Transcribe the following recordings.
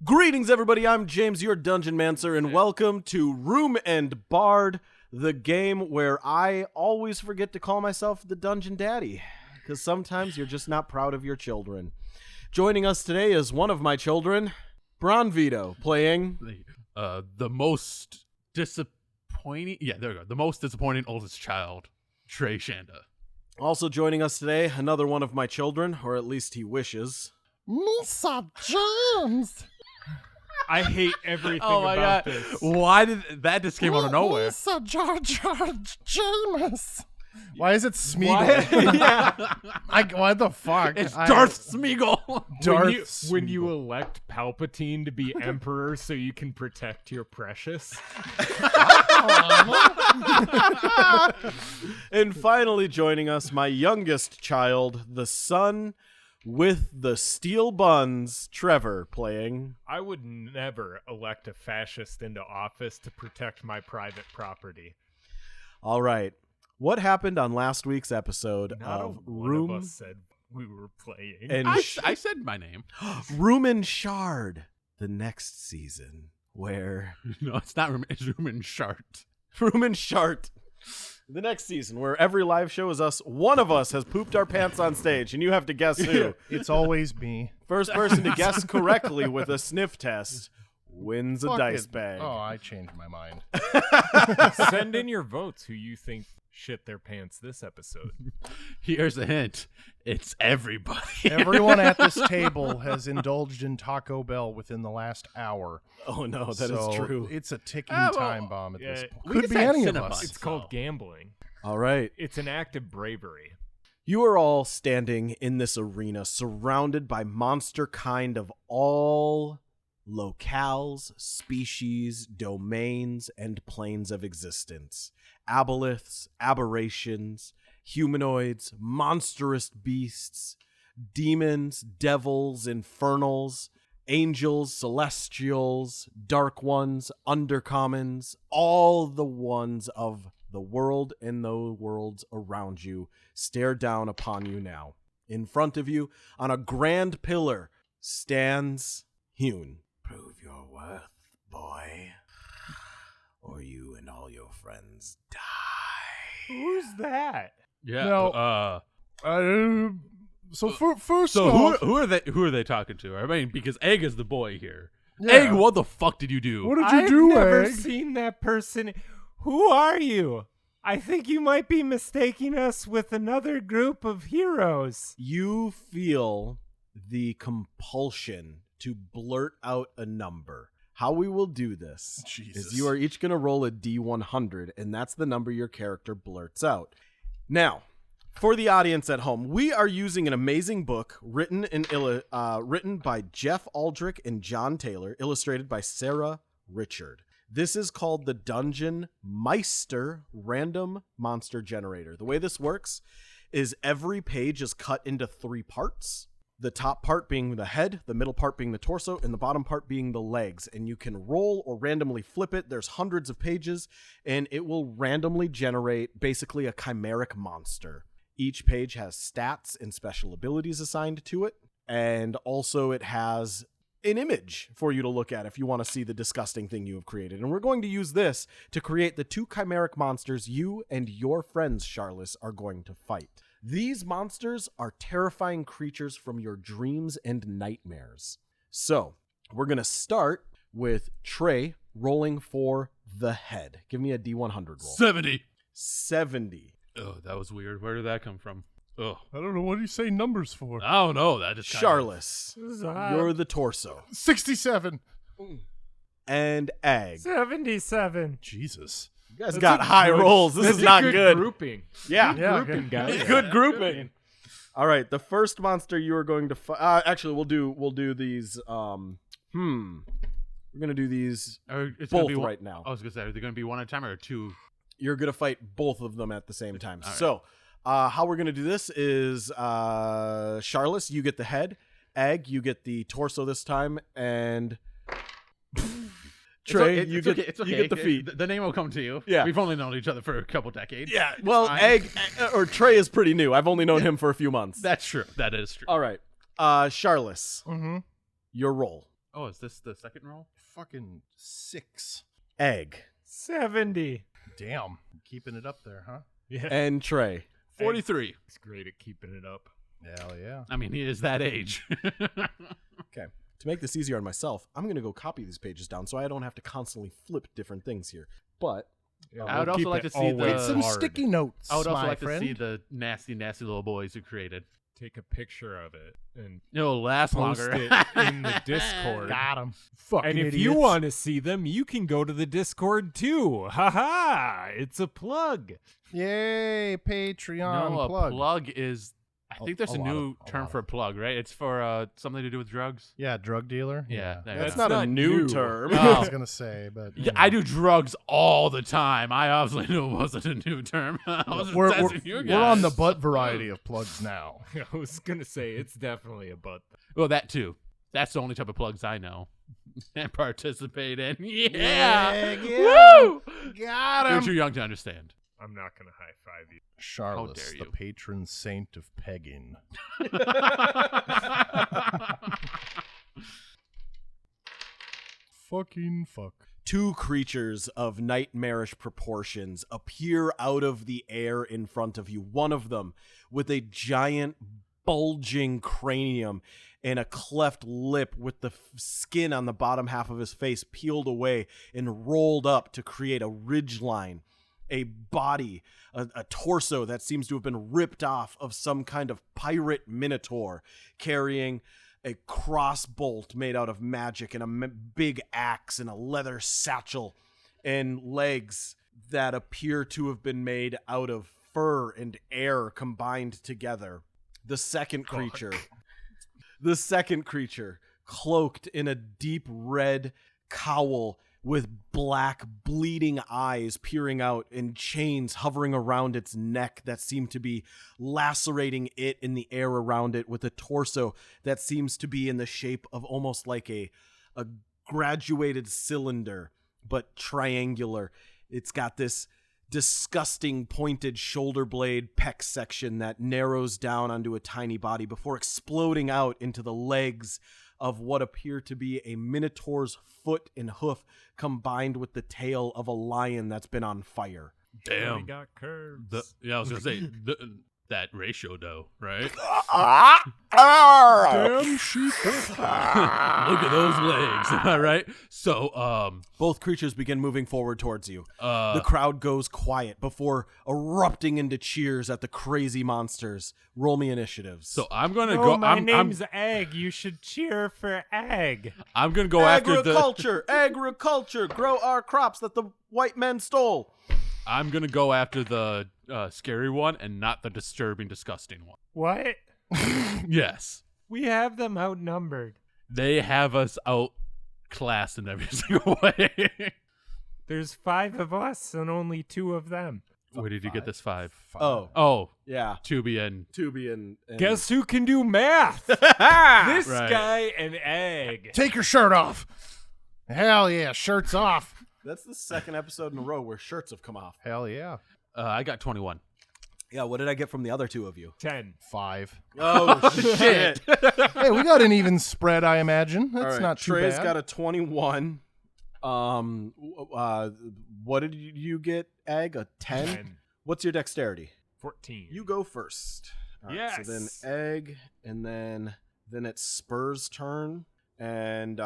Greetings, everybody. I'm James, your Dungeon Mancer, and welcome to Room and Bard, the game where I always forget to call myself the Dungeon Daddy, because sometimes you're just not proud of your children. Joining us today is one of my children, Bronvito, playing the most disappointing. Yeah, there we go. The most disappointing oldest child, Trey Shanda. Also joining us today, another one of my children, or at least he wishes. Misa James. I hate everything Oh my about god! this. Why did that just came out of nowhere? Misa George James. Why is it Smeagol? Yeah. What the fuck? It's Darth Smeagol. When you elect Palpatine to be emperor so you can protect your precious. And finally joining us, my youngest child, the son with the steel buns, Trevor, playing. I would never elect a fascist into office to protect my private property. All right. What happened on last week's episode Not of one Room of us said we were playing. and I said my name. Room and Shard, the next season, where No, it's not. It's Rumen Shart. Room and Shart, the next season, where every live show is us. One of us has pooped our pants on stage, and you have to guess who. It's always me. First person to guess correctly with a sniff test wins a Fuck dice it. bag. Oh, I changed my mind. Send in your votes who you think shit their pants this episode. Here's a hint. It's everybody. Everyone at this table has indulged in Taco Bell within the last hour. Oh no, that is true. It's a ticking well, time bomb at this yeah, point. we Could just be had any of Cinnabon. us. It's called gambling. All right. It's an act of bravery. You are all standing in this arena surrounded by monster kind of all locales, species, domains, and planes of existence. Aboliths, aberrations, humanoids, monstrous beasts, demons, devils, infernals, angels, celestials, dark ones, undercommons, all the ones of the world and the worlds around you stare down upon you now. In front of you, on a grand pillar, stands Hune. Prove your worth, boy, or you and all your friends die. Who's that? Yeah. No. First So off, who are they talking to? I mean, because Egg is the boy here. Yeah. Egg, what the fuck did you do? what did you I've do, never Egg? seen that person. Who are you? I think you might be mistaking us with another group of heroes. You feel the compulsion to blurt out a number. How we will do this Jesus. is you are each going to roll a D100, and that's the number your character blurts out. Now, for the audience at home, we are using an amazing book written by Jeff Aldrich and John Taylor, illustrated by Sarah Richard. This is called the Dungeon Meister Random Monster Generator. The way this works is every page is cut into 3 parts. The top part being the head, the middle part being the torso, and the bottom part being the legs. And you can roll or randomly flip it. There's hundreds of pages, and it will randomly generate basically a chimeric monster. Each page has stats and special abilities assigned to it. And also it has an image for you to look at if you want to see the disgusting thing you have created. And we're going to use this to create the 2 chimeric monsters you and your friends, Charlus, are going to fight. These monsters are terrifying creatures from your dreams and nightmares. So, we're going to start with Trey rolling for the head. Give me a D100 roll. 70. 70. Oh, that was weird. Where did that come from? Oh, I don't know. What do you say numbers for? I don't know. That just Charlus, Zah. you're the torso. 67. And Ag. 77. Jesus. You guys got high rolls. This is not good. Grouping. Yeah. Yeah, Grouping, okay. guys. Good grouping. All right, the first monster you are going to fight. Actually, we'll do these. We're gonna do these it's both gonna be right now. I was gonna say, are they gonna be one at a time or 2? You're gonna fight both of them at the same time. All right. So, how we're gonna do this is, Charlus, you get the head. Egg, you get the torso this time, and Trey, you get the feet. The name will come to you. Yeah. We've only known each other for a couple decades. Yeah. Well, fine. Egg or Trey is pretty new. I've only known him for a few months. That's true. That is true. All right. Charlus, Mm-hmm. your roll. Oh, is this the second roll? Fucking 6. Egg. 70. Damn. Keeping it up there, huh? Yeah. And Trey. 43. He's great at keeping it up. Hell yeah. I mean, he is that age. Okay. To make this easier on myself, I'm going to go copy these pages down so I don't have to constantly flip different things here. But Yeah, I would also like to see Wait, the some sticky notes, I would also my like friend. to see the nasty, nasty little boys who created. Take a picture of it and It'll last post longer. it in the Discord. Got him. Fucking And if you want to see them, you can go to the Discord too. Ha! It's a plug. Yay, Patreon No, plug. a plug is. I think there's a new a term lot for a plug, right? It's for something to do with drugs. Yeah, drug dealer. Yeah, there you that's go. not a not new new. term. I Oh. was going to say, but... Yeah, I do drugs all the time. I obviously knew it wasn't a new term. I was just We're testing you guys. on the butt variety of plugs now. I was gonna say it's definitely a butt. Well, that too. That's the only type of plugs I know and participate in. Yeah. Woo! Got You're too young to understand. I'm not gonna high five you. Charlus, dare the you. patron saint of pegging. Fucking fuck. Two creatures of nightmarish proportions appear out of the air in front of you. One of them with a giant bulging cranium and a cleft lip with the skin on the bottom half of his face peeled away and rolled up to create a ridgeline. A body, a torso that seems to have been ripped off of some kind of pirate minotaur carrying a crossbolt made out of magic and a big axe and a leather satchel and legs that appear to have been made out of fur and air combined together. The second creature, cloaked in a deep red cowl with black bleeding eyes peering out and chains hovering around its neck that seem to be lacerating it in the air around it, with a torso that seems to be in the shape of almost like a graduated cylinder, but triangular. It's got this disgusting pointed shoulder blade pec section that narrows down onto a tiny body before exploding out into the legs of what appear to be a minotaur's foot and hoof combined with the tail of a lion that's been on fire. We Damn. got curves. I was gonna say that ratio, though, right? Damn sheep. Look at those legs. All right. So, Both creatures begin moving forward towards you. uh, The crowd goes quiet before erupting into cheers at the crazy monsters. Roll me initiatives. so I'm gonna Oh, go. my name's Egg. You should cheer for Egg. I'm gonna go after the. Agriculture, grow our crops that the white men stole. I'm gonna go after the scary one and not the disturbing, disgusting one. What? Yes, We have them outnumbered. they have us outclassed in every single way. There's 5 of us and only 2 of them. Where did you get this 5? Oh, Oh, yeah. Tubi and Tubi and Guess who can do math? This Right. guy and Egg. Take your shirt off. Hell yeah, shirts off. That's the second episode in a row where shirts have come off. Hell yeah. I got 21. Yeah, what did I get from the other two of you? 10. 5. Oh, shit. Hey, we got an even spread, I imagine. That's All right, not too Trey's bad. got a 21. What did you get, Egg? A 10? 10. What's your dexterity? 14. You go first. All right, So then Yes. Egg, and then it's Spur's turn, and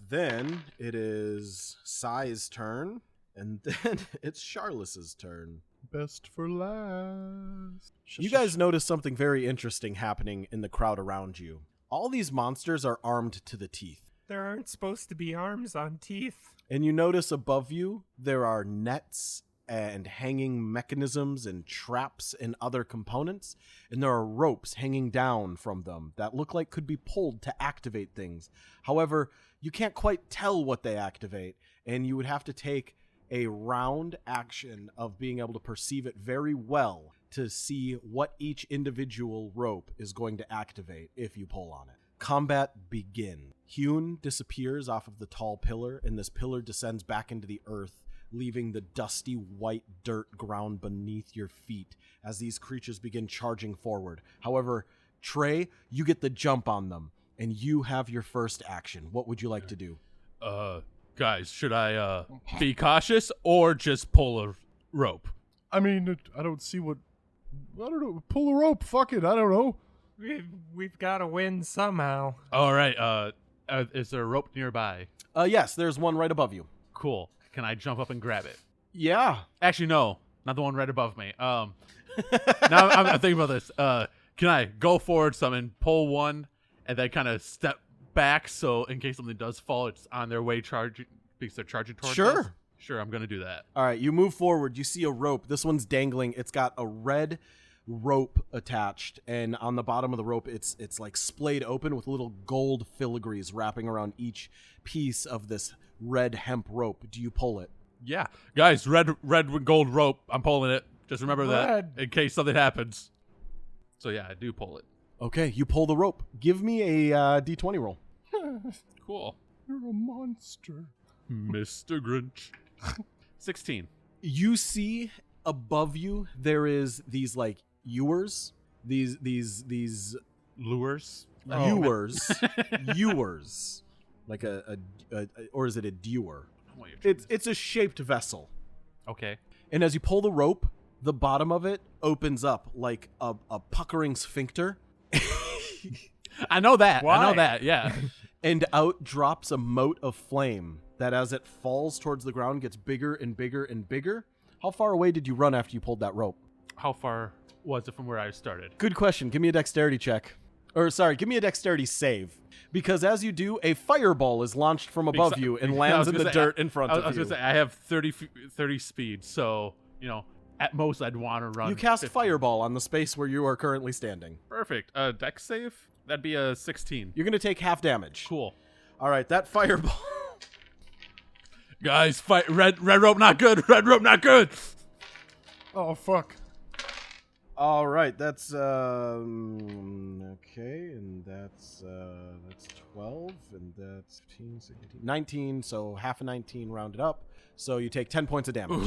then it is Sai's turn, and then it's Charlus's turn. Best for last. You guys notice something very interesting happening in the crowd around you. All these monsters are armed to the teeth. There aren't supposed to be arms on teeth. And you notice above you, there are nets and hanging mechanisms and traps and other components. And there are ropes hanging down from them that look like could be pulled to activate things. However, you can't quite tell what they activate. And you would have to take a round action of being able to perceive it very well to see what each individual rope is going to activate if you pull on it. Combat begin. Hune disappears off of the tall pillar, and this pillar descends back into the earth, leaving the dusty white dirt ground beneath your feet as these creatures begin charging forward. However, Trey, you get the jump on them. and you have your first action. What would you like to do? Guys, should I be cautious or just pull a rope? I mean, I don't see what. I don't know. Pull a rope. Fuck it. I don't know. We've got to win somehow. All right. Is there a rope nearby? Yes, there's one right above you. Cool. Can I jump up and grab it? Yeah. Actually, no. Not the one right above me. Now I'm thinking about this. Can I go forward some and pull one and then kind of step back so in case something does fall, it's on their way charging because they're charging towards Sure. us? Sure, I'm going to do that. All right, you move forward. You see a rope. This one's dangling. It's got a red rope attached, and on the bottom of the rope, it's like splayed open with little gold filigrees wrapping around each piece of this red hemp rope. Do you pull it? Yeah. Guys, red with gold rope. I'm pulling it. Just remember Red. that in case something happens. So yeah, I do pull it. Okay, you pull the rope. Give me a D20 roll. Cool. You're a monster. Mr. Grinch. 16. You see above you there is these like ewers, these Lures. ewers, like a or is it a dewar? What you're trying It's a shaped vessel, to- Okay. and as you pull the rope, the bottom of it opens up like a puckering sphincter, I know that. Why? I know that. Yeah. and out drops a mote of flame that, as it falls towards the ground, gets bigger and bigger and bigger. How far away did you run after you pulled that rope? How far was it from where I started? Good question. Give me a dexterity check. Or, sorry, give me a dexterity save. Because as you do, a fireball is launched from above Because- you and I lands was in gonna the say, dirt in front I of was you. going to say, I have 30 speed, so, at most I'd want to run. You cast 50. fireball on the space where you are currently standing. Perfect. Dex save? That'd be a 16. You're going to take half damage. Cool. All right, that fireball... Guys, fight. Red rope not good. Red rope not good. Oh, fuck. All right, that's okay, and that's 12, and that's 15, 16, 19, so half of 19 rounded up. So you take 10 points of damage.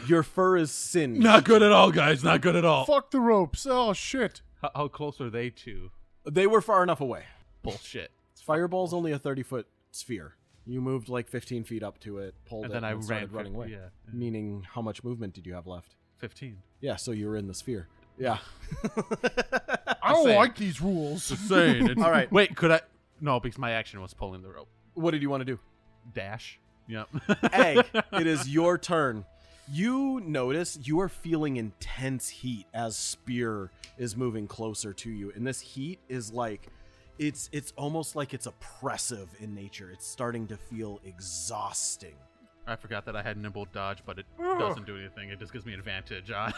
Your fur is singed. Not good at all, guys. Not good at all. Fuck the ropes. Oh, shit. How close are they to? They were far enough away. Bullshit. Fireball's only a 30-foot sphere. You moved like 15 feet up to it, pulled And it, then I and started ran running 50, away. yeah. Meaning, how much movement did you have left? 15. Yeah, so you were in the sphere. Yeah. I don't saying. like these rules. Just saying. It's- All right. Wait, could I? No, because my action was pulling the rope. What did you want to do? Dash. Yep. Egg, it is your turn. You notice you are feeling intense heat as Spear is moving closer to you. And this heat is like, it's almost like it's oppressive in nature. It's starting to feel exhausting. I forgot that I had nimble dodge, but it doesn't do anything. It just gives me advantage on.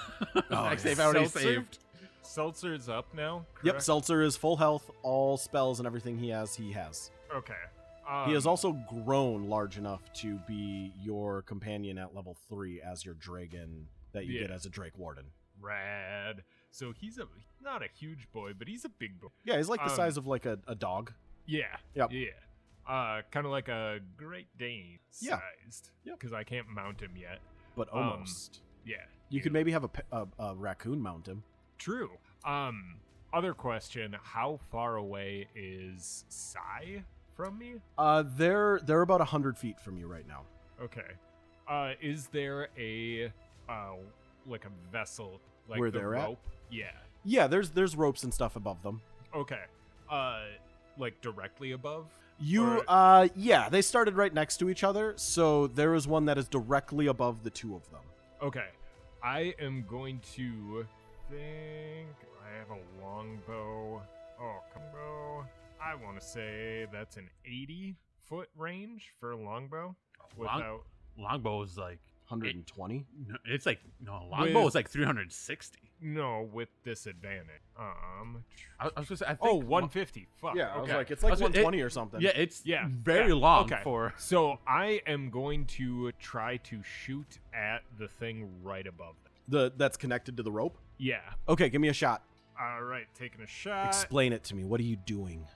Oh, save. I already Seltzer? saved. Seltzer's up now. Yep, correct? Seltzer is full health. All spells and everything he has. Okay. He has also grown large enough to be your companion at level 3 as your dragon that you get Yeah. as a Drake Warden. Rad. So he's not a huge boy, but he's a big boy. Yeah, he's like the size of like a dog. Yeah. Yep. Yeah. Kind of like a Great Dane Yeah. sized. Yep. Because I can't mount him yet. But almost. Yeah. You could maybe have a raccoon mount him. True. Other question: how far away is Sai from me? They're about 100 feet from you right now. Okay. Is there a like a vessel like Where the they're at? rope? Yeah. Yeah, there's ropes and stuff above them. Okay. Like directly above? You Or- yeah, they started right next to each other, so there is one that is directly above the two of them. Okay. I am going to think I have a longbow. Oh, combo. I want to say that's an 80-foot range for a longbow. Without Longbow is like 120. it's like longbow With- is like 360. no, with disadvantage. I was gonna say I think 150. Fuck. Yeah, I was okay. like it's like I was gonna- 120 or something. yeah, it's Yeah, very yeah, long okay. for So I am going to try to shoot at the thing right above them. That's connected to the rope. Yeah. Okay, give me a shot. All right, taking a shot. Explain it to me. What are you doing?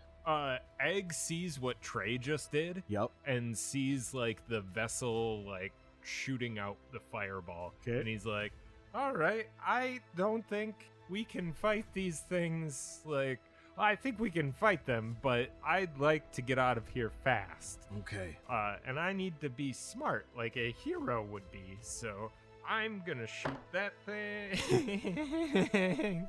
Egg sees what Trey just did Yep. and sees like the vessel like shooting out the fireball. Okay. And he's like, "All right, I don't think we can fight these things like Well, I think we can fight them, but I'd like to get out of here fast. Okay. And I need to be smart, like a hero would be. So I'm gonna shoot that thing.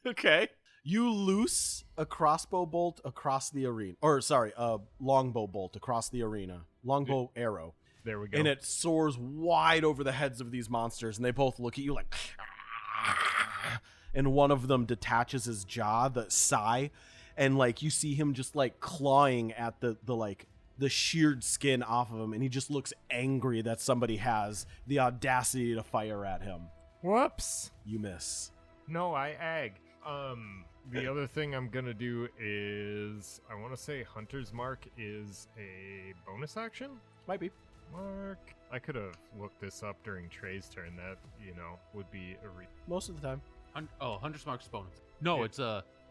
Okay. You loose a crossbow bolt across the arena. Or, sorry, a longbow bolt across the arena. Longbow arrow. There we go. And it soars wide over the heads of these monsters, and they both look at you like... And one of them detaches his jaw, the sigh, and, like, you see him just, like, clawing at the sheared skin off of him, and he just looks angry that somebody has the audacity to fire at him. Whoops. You miss. No, I ag. The other thing I'm gonna do is, I want to say Hunter's Mark is a bonus action? Might be. Mark. I could have looked this up during Trey's turn. That, would be a Most of the time. Hunter's Mark's bonus. No, Yeah.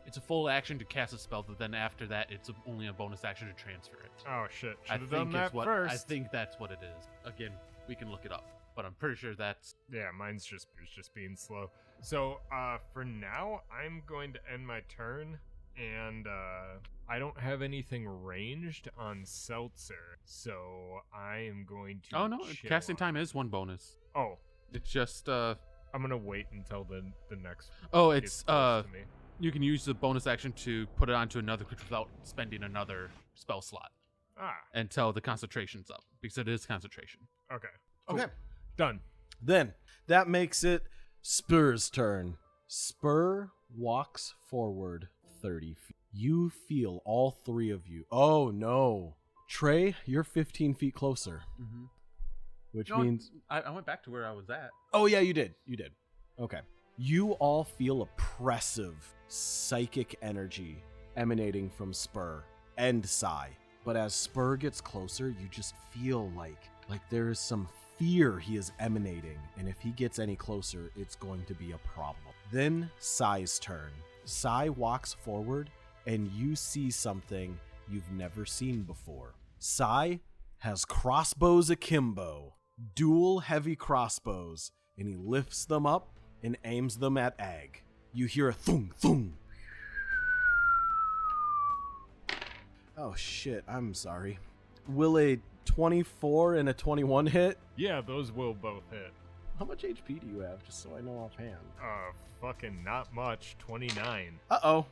it's a full action to cast a spell, but then after that, it's only a bonus action to transfer it. Oh, shit. I Should have done think that is what first. I think that's what it is. Again, we can look it up, but I'm pretty sure that's. Yeah, mine's just being slow. So, for now, I'm going to end my turn, and I don't have anything ranged on Seltzer, so I am going to. Oh no, chill casting on- time is one bonus. Oh, It's just I'm gonna wait until the next. Oh, gets it's close to me. you can use the bonus action to put it onto another creature without spending another spell slot until the concentration's up, because it is concentration. Okay. Okay. Done. Then, that makes it Spur's turn. Spur walks forward 30 feet. You feel all three of you. Oh, no. Trey, you're 15 feet closer, Mm-hmm. which No, means... I went back to where I was at. Oh, yeah, you did. You did. Okay. You all feel oppressive psychic energy emanating from Spur and Psy. But as Spur gets closer, you just feel like there is some fear he is emanating, and if he gets any closer, it's going to be a problem. Then Psy's turn. Psy walks forward, and you see something you've never seen before. Psy has crossbows akimbo, dual heavy crossbows, and he lifts them up and aims them at Ag. You hear a thung thung. Oh shit, I'm sorry. Will a 24 and a 21 hit? Yeah, those will both hit. How much HP do you have, just so I know offhand? Fucking not much. 29. Uh-oh.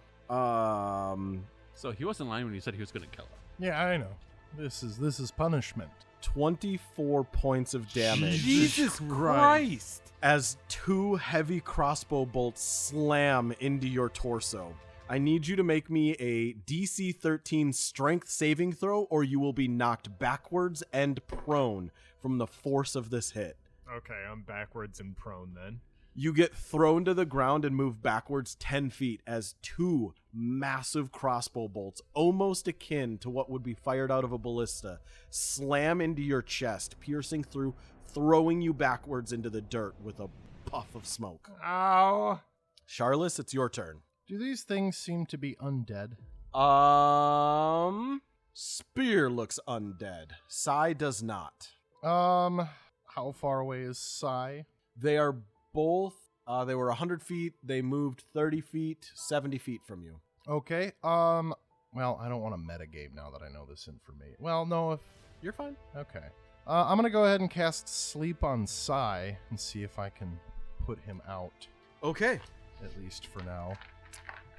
So he wasn't lying when he said he was going to kill her. Yeah, I know. This is punishment. 24 points of damage. Jesus Christ! As two heavy crossbow bolts slam into your torso. I need you to make me a DC 13 strength saving throw, or you will be knocked backwards and prone from the force of this hit. Okay, I'm backwards and prone then. You get thrown to the ground and move backwards 10 feet as two massive crossbow bolts, almost akin to what would be fired out of a ballista, slam into your chest, piercing through, throwing you backwards into the dirt with a puff of smoke. Ow! Charlus, it's your turn. Do these things seem to be undead? Spear looks undead. Psy does not. How far away is Psy? They are both, they were 100 feet. They moved 30 feet, 70 feet from you. Okay. Well, I don't want to metagame now that I know this information. Well, no, if You're fine. okay. I'm gonna go ahead and cast Sleep on Psy and see if I can put him out, Okay. at least for now.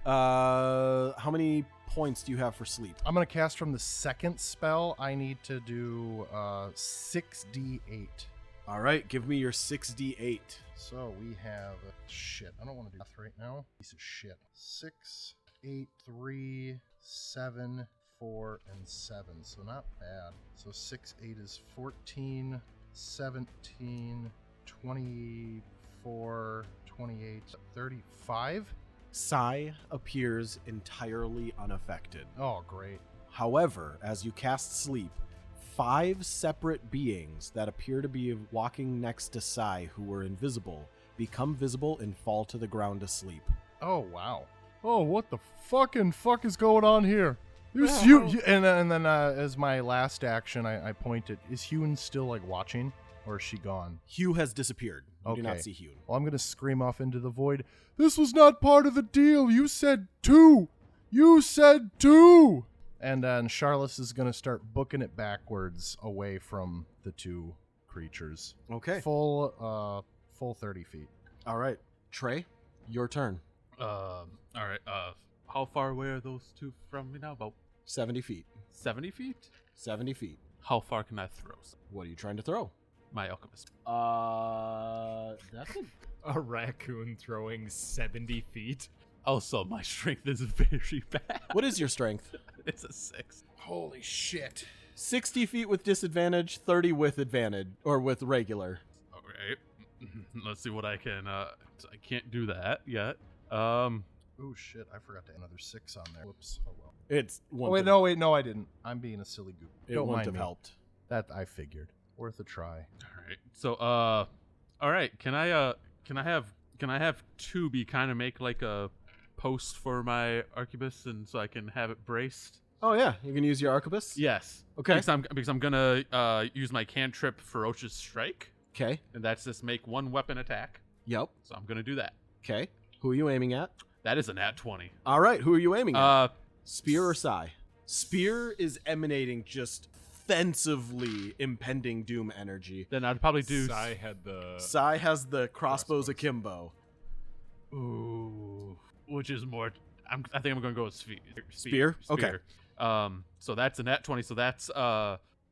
How many points do you have for sleep? I'm gonna cast from the second spell. I need to do 6d8. All right, give me your 6d8. So we have shit. I don't want to do math right now. Piece of shit. 6, 8, 3, 7, 4, and 7. So not bad. So 6, 8 is 14, 17, 24, 28, 35. Psy appears entirely unaffected. Oh, great. However, as you cast sleep, 5 separate beings that appear to be walking next to Psy who were invisible become visible and fall to the ground asleep. Oh, wow. Oh, what the fuck is going on here? There's you. And then as my last action, I pointed. Is Hugh still like watching, or is she gone? Hugh has disappeared. You do not Okay. see Hune. Well, I'm going to scream off into the void. This was not part of the deal. You said 2. You said 2. And then Charlus is going to start booking it backwards away from the 2 creatures. Okay. Full 30 feet. All right. Trey, your turn. All right. How far away are those two from me now? About 70 feet. 70 feet? 70 feet. How far can I throw What are you trying to throw? my alchemist? That's a... A raccoon throwing 70 feet. Also, my strength is very bad. What is your strength? It's a 6. Holy shit. 60 feet with disadvantage, 30 with advantage, or with regular. All right. Let's see what I can. I can't do that yet. Oh shit, I forgot to add another 6 on there. Whoops. Oh well. It's Oh, wait, no, I didn't. I'm being a silly goop. It Don't wouldn't mind have me. helped. That I figured. Worth a try. All right. So, all right. Can I have Tubi kind of make like a post for my arquebus, and so I can have it braced? Oh yeah, you can use your arquebus. Yes. Okay. Because I'm gonna use my cantrip Ferocious Strike, Okay. and that's just make one weapon attack. Yep. So I'm gonna do that. Okay. Who are you aiming at? That is a nat 20. All right. Who are you aiming at? Spear. Spear or Sai? Spear is emanating just offensively impending doom energy. Then I'd probably do. Sai had the. Sai has the crossbows akimbo. Ooh, which is more. I think I'm gonna go with Spear? Okay. So that's a nat 20. So that's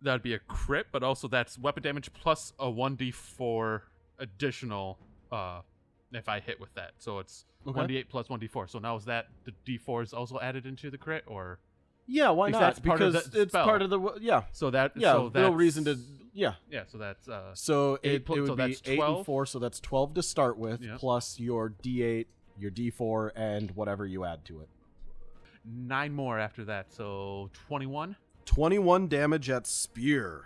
that'd be a crit, but also that's weapon damage plus a 1d4 additional if I hit with that. So it's Okay. 1d8 plus 1d4. So now is that the d4 is also added into the crit, or Yeah, why Because not? that's part of Because the it's spell. part of the so that yeah. so no that's, reason to yeah. Yeah, so that's So Eight it plus- would so be that's 8 and 12. 4, so that's 12 to start with, Yep. plus your D8, your D4, and whatever you add to it. 9 more after that. So 21. 21 damage at Spear.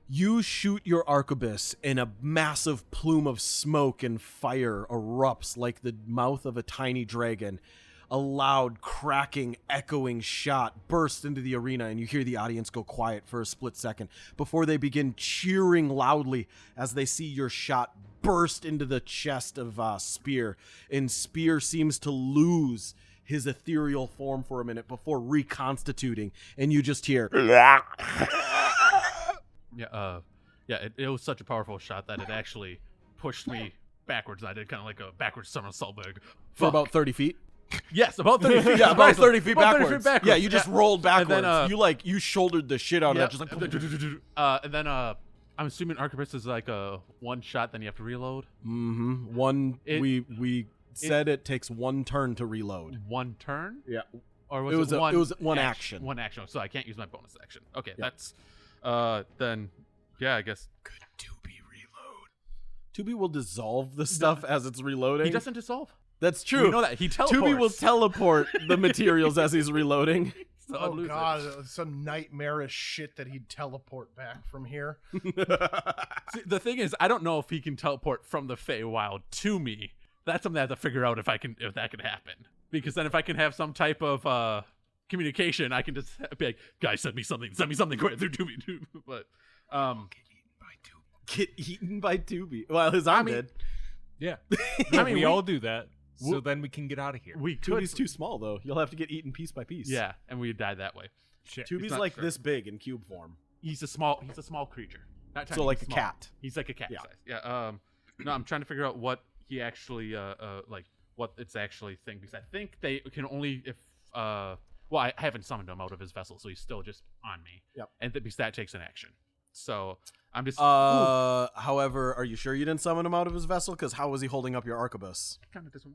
You shoot your arquebus, and a massive plume of smoke and fire erupts like the mouth of a tiny dragon. A loud, cracking, echoing shot bursts into the arena, and you hear the audience go quiet for a split second before they begin cheering loudly as they see your shot burst into the chest of Spear. And Spear seems to lose his ethereal form for a minute before reconstituting, and you just hear... It was such a powerful shot that it actually pushed me backwards. I did kind of like a backwards somersault bag. For about 30 feet? Yes, about 30 feet. Yeah, about 30 feet About 30 backwards. feet backwards. Yeah, you just rolled backwards. And then, you shouldered the shit out of that. Just like... and then I'm assuming arquebus is like a one shot, then you have to reload. Mm-hmm. We said it takes 1 turn to reload. 1 turn? Yeah. Or It was one action. One action, so I can't use my bonus action. Okay, Yeah. that's then yeah, I guess. Good Tubi reload. Tubi will dissolve the stuff as it's reloading. He doesn't dissolve. That's true. We know that. He teleports. Tubi will teleport the materials as he's reloading. So I'll Oh lose it. god, some nightmarish shit that he'd teleport back from here. See, the thing is, I don't know if he can teleport from the Feywild to me. That's something I have to figure out if that can happen. Because then if I can have some type of communication, I can just be like, guys, send me something quick through Tubi. But Get eaten by Tubi. Well, his arm did. Yeah. I mean, we all do that. So then we can get out of here. we could. Tubi's too small, though. You'll have to get eaten piece by piece. Yeah, and we died that way. Shit. Tubi's not like sure. this big in cube form. He's a small creature. Not tiny, So like he's a small. cat. He's like a cat Yeah. size. Yeah. No, I'm trying to figure out what he actually like what it's actually thing, because I think they can only if well, I haven't summoned him out of his vessel, so he's still just on me. Yep. And because that takes an action. So I'm just However, are you sure you didn't summon him out of his vessel? Because how was he holding up your arquebus? kind of this one.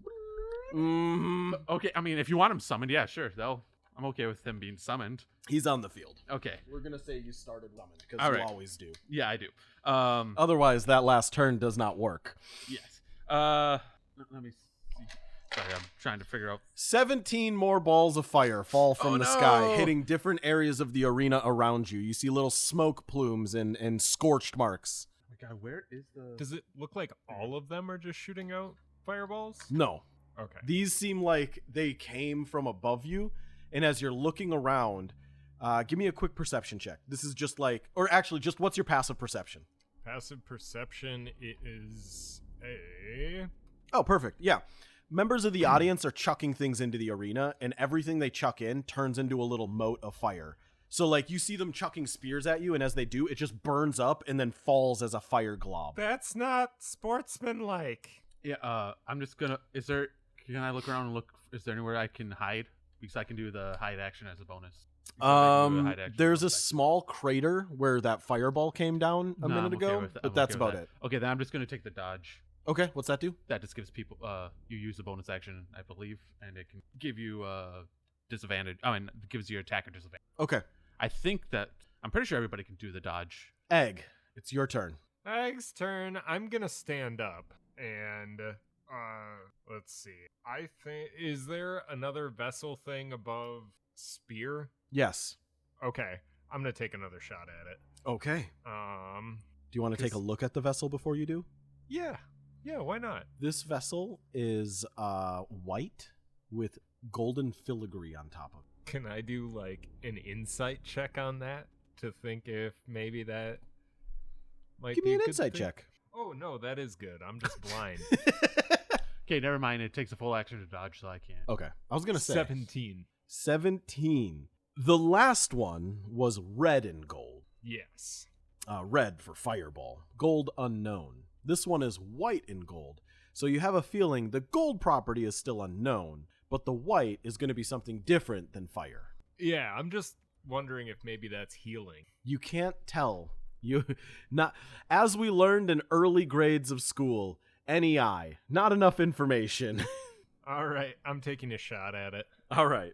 Mm-hmm. Okay, I mean, if you want him summoned, yeah, sure. Though I'm okay with him being summoned. He's on the field. Okay. We're gonna say you started summoned because All you right. always do. Yeah, I do. Otherwise, that last turn does not work. Yes. Let me see. Sorry, I'm trying to figure out. 17 more balls of fire fall from the sky, no! hitting different areas of the arena around you. You see little smoke plumes and scorched marks. Oh my God, where is the? Does it look like all of them are just shooting out fireballs? No. Okay. These seem like they came from above you, and as you're looking around, give me a quick perception check. This is just like, or actually, just what's your passive perception? Passive perception, it is Oh, perfect. Yeah. Members of the audience are chucking things into the arena, and everything they chuck in turns into a little mote of fire. So, like, you see them chucking spears at you, and as they do, it just burns up and then falls as a fire glob. That's not sportsmanlike. Yeah, I'm just gonna. Can I look around and look? Is there anywhere I can hide? Because I can do the hide action as a bonus. There's a small crater where that fireball came down a minute ago, but that's about it. Okay, then I'm just gonna take the dodge. Okay, what's that do? That just gives people. You use a bonus action, I believe, and it can give you disadvantage. It gives your attacker disadvantage. Okay. I think that I'm pretty sure everybody can do the dodge. Egg, it's your turn. Egg's turn. I'm gonna stand up and let's see. I think is there another vessel thing above spear? Yes. Okay, I'm gonna take another shot at it. Okay. Do you want to take a look at the vessel before you do? Yeah, why not? This vessel is white with golden filigree on top of it. Can I do like an insight check on that to think if maybe that might Give be me a an good insight thing? check. Oh no, that is good. I'm just blind. Okay, never mind. It takes a full action to dodge, so I can't. Okay. I was going to say 17. 17. The last one was red and gold. Yes. Red for fireball. Gold unknown. This one is white and gold. So you have a feeling the gold property is still unknown, but the white is going to be something different than fire. Yeah, I'm just wondering if maybe that's healing. You can't tell. As we learned in early grades of school, NEI, not enough information. All right, I'm taking a shot at it. All right.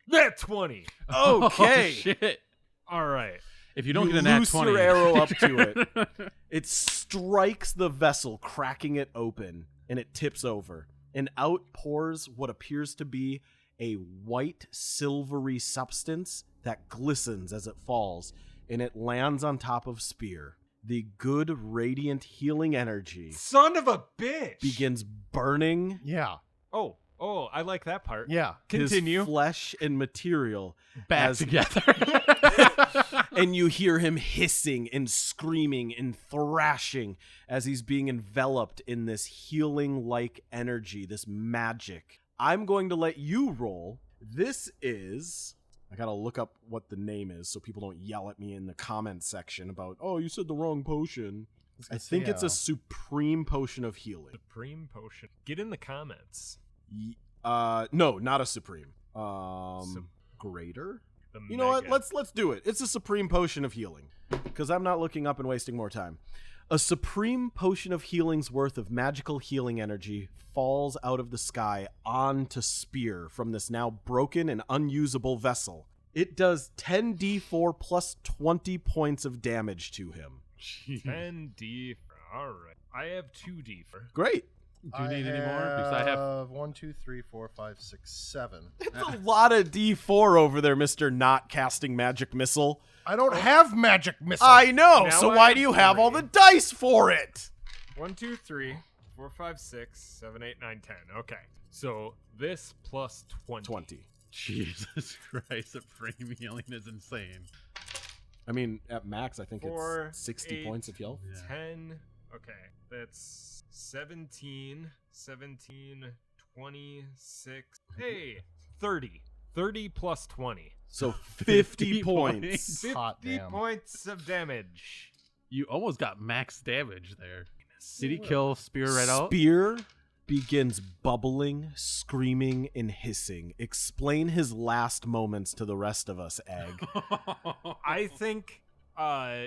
That 20. Okay. Oh, shit. All right. If you don't get an nat 20, your arrow up to it. It strikes the vessel, cracking it open, and it tips over. And out pours what appears to be a white, silvery substance that glistens as it falls, and it lands on top of Spear. The good, radiant, healing energy Son of a bitch. begins burning Yeah. Oh, I like that part. Yeah. Continue. his flesh and material back together. and you hear him hissing and screaming and thrashing as he's being enveloped in this healing-like energy, this magic. I'm going to let you roll. This is... I gotta look up what the name is so people don't yell at me in the comment section about, oh, you said the wrong potion. I think it's a supreme potion of healing. Supreme potion. Get in the comments. No, not a supreme. Greater? You know what? Let's do it. It's a supreme potion of healing. Because I'm not looking up and wasting more time. A supreme potion of healing's worth of magical healing energy falls out of the sky onto Spear from this now broken and unusable vessel. It does 10d4 plus 20 points of damage to him. 10d. All right. I have 2d. Great. Do you need any more? Because I have 1, 2, 3, 4, 5, 6, 7. It's a lot of d4 over there, Mr. Not Casting Magic Missile. I don't have magic missile. I know, Now so I why have do you have all 3. the dice for it? 1, 2, 3, 4, 5, 6, 7, 8, 9, 10. Okay. So this plus 20. 20. Jesus Christ, supreme healing is insane. I mean, at max, I think 4, it's 60 8, points of health. 10. Okay. That's 17, 26. Hey, 30. 30 plus 20. So 50 points. 50 Hot damn. points of damage. You almost got max damage there. Did he kill Spear right out? Spear begins bubbling, screaming, and hissing. Explain his last moments to the rest of us, Egg. I think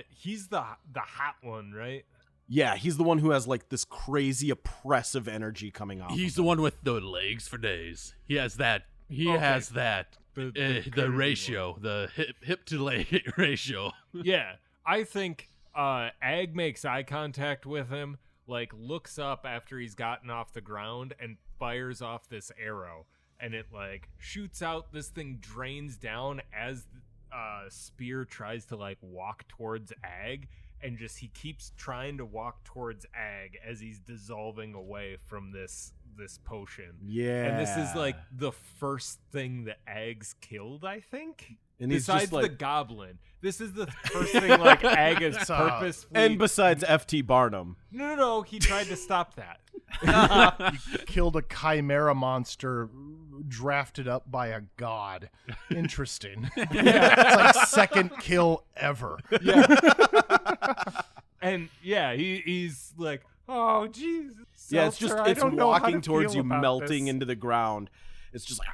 he's the hot one, right? Yeah, he's the one who has like this crazy oppressive energy coming off. He's of the him. one with the legs for days. He has that. He Okay. has that. The The crazy ratio, the hip to leg ratio. Yeah, I think Ag makes eye contact with him, like looks up after he's gotten off the ground and fires off this arrow, and it like shoots out. This thing drains down as Spear tries to like walk towards Ag, and just he keeps trying to walk towards Ag as he's dissolving away from this potion. Yeah. And this is like the first thing that Ag's killed, I think. And he's Besides just like, the goblin, this is the first thing like Aga's purposefully. and besides F.T. Barnum. No, he tried to stop that. You killed a chimera monster drafted up by a god. Interesting. It's like second kill ever. And he's like, oh Jesus. Yeah, it's just Seltzer, I it's don't know how walking to towards feel you, about melting this. into the ground. It's just like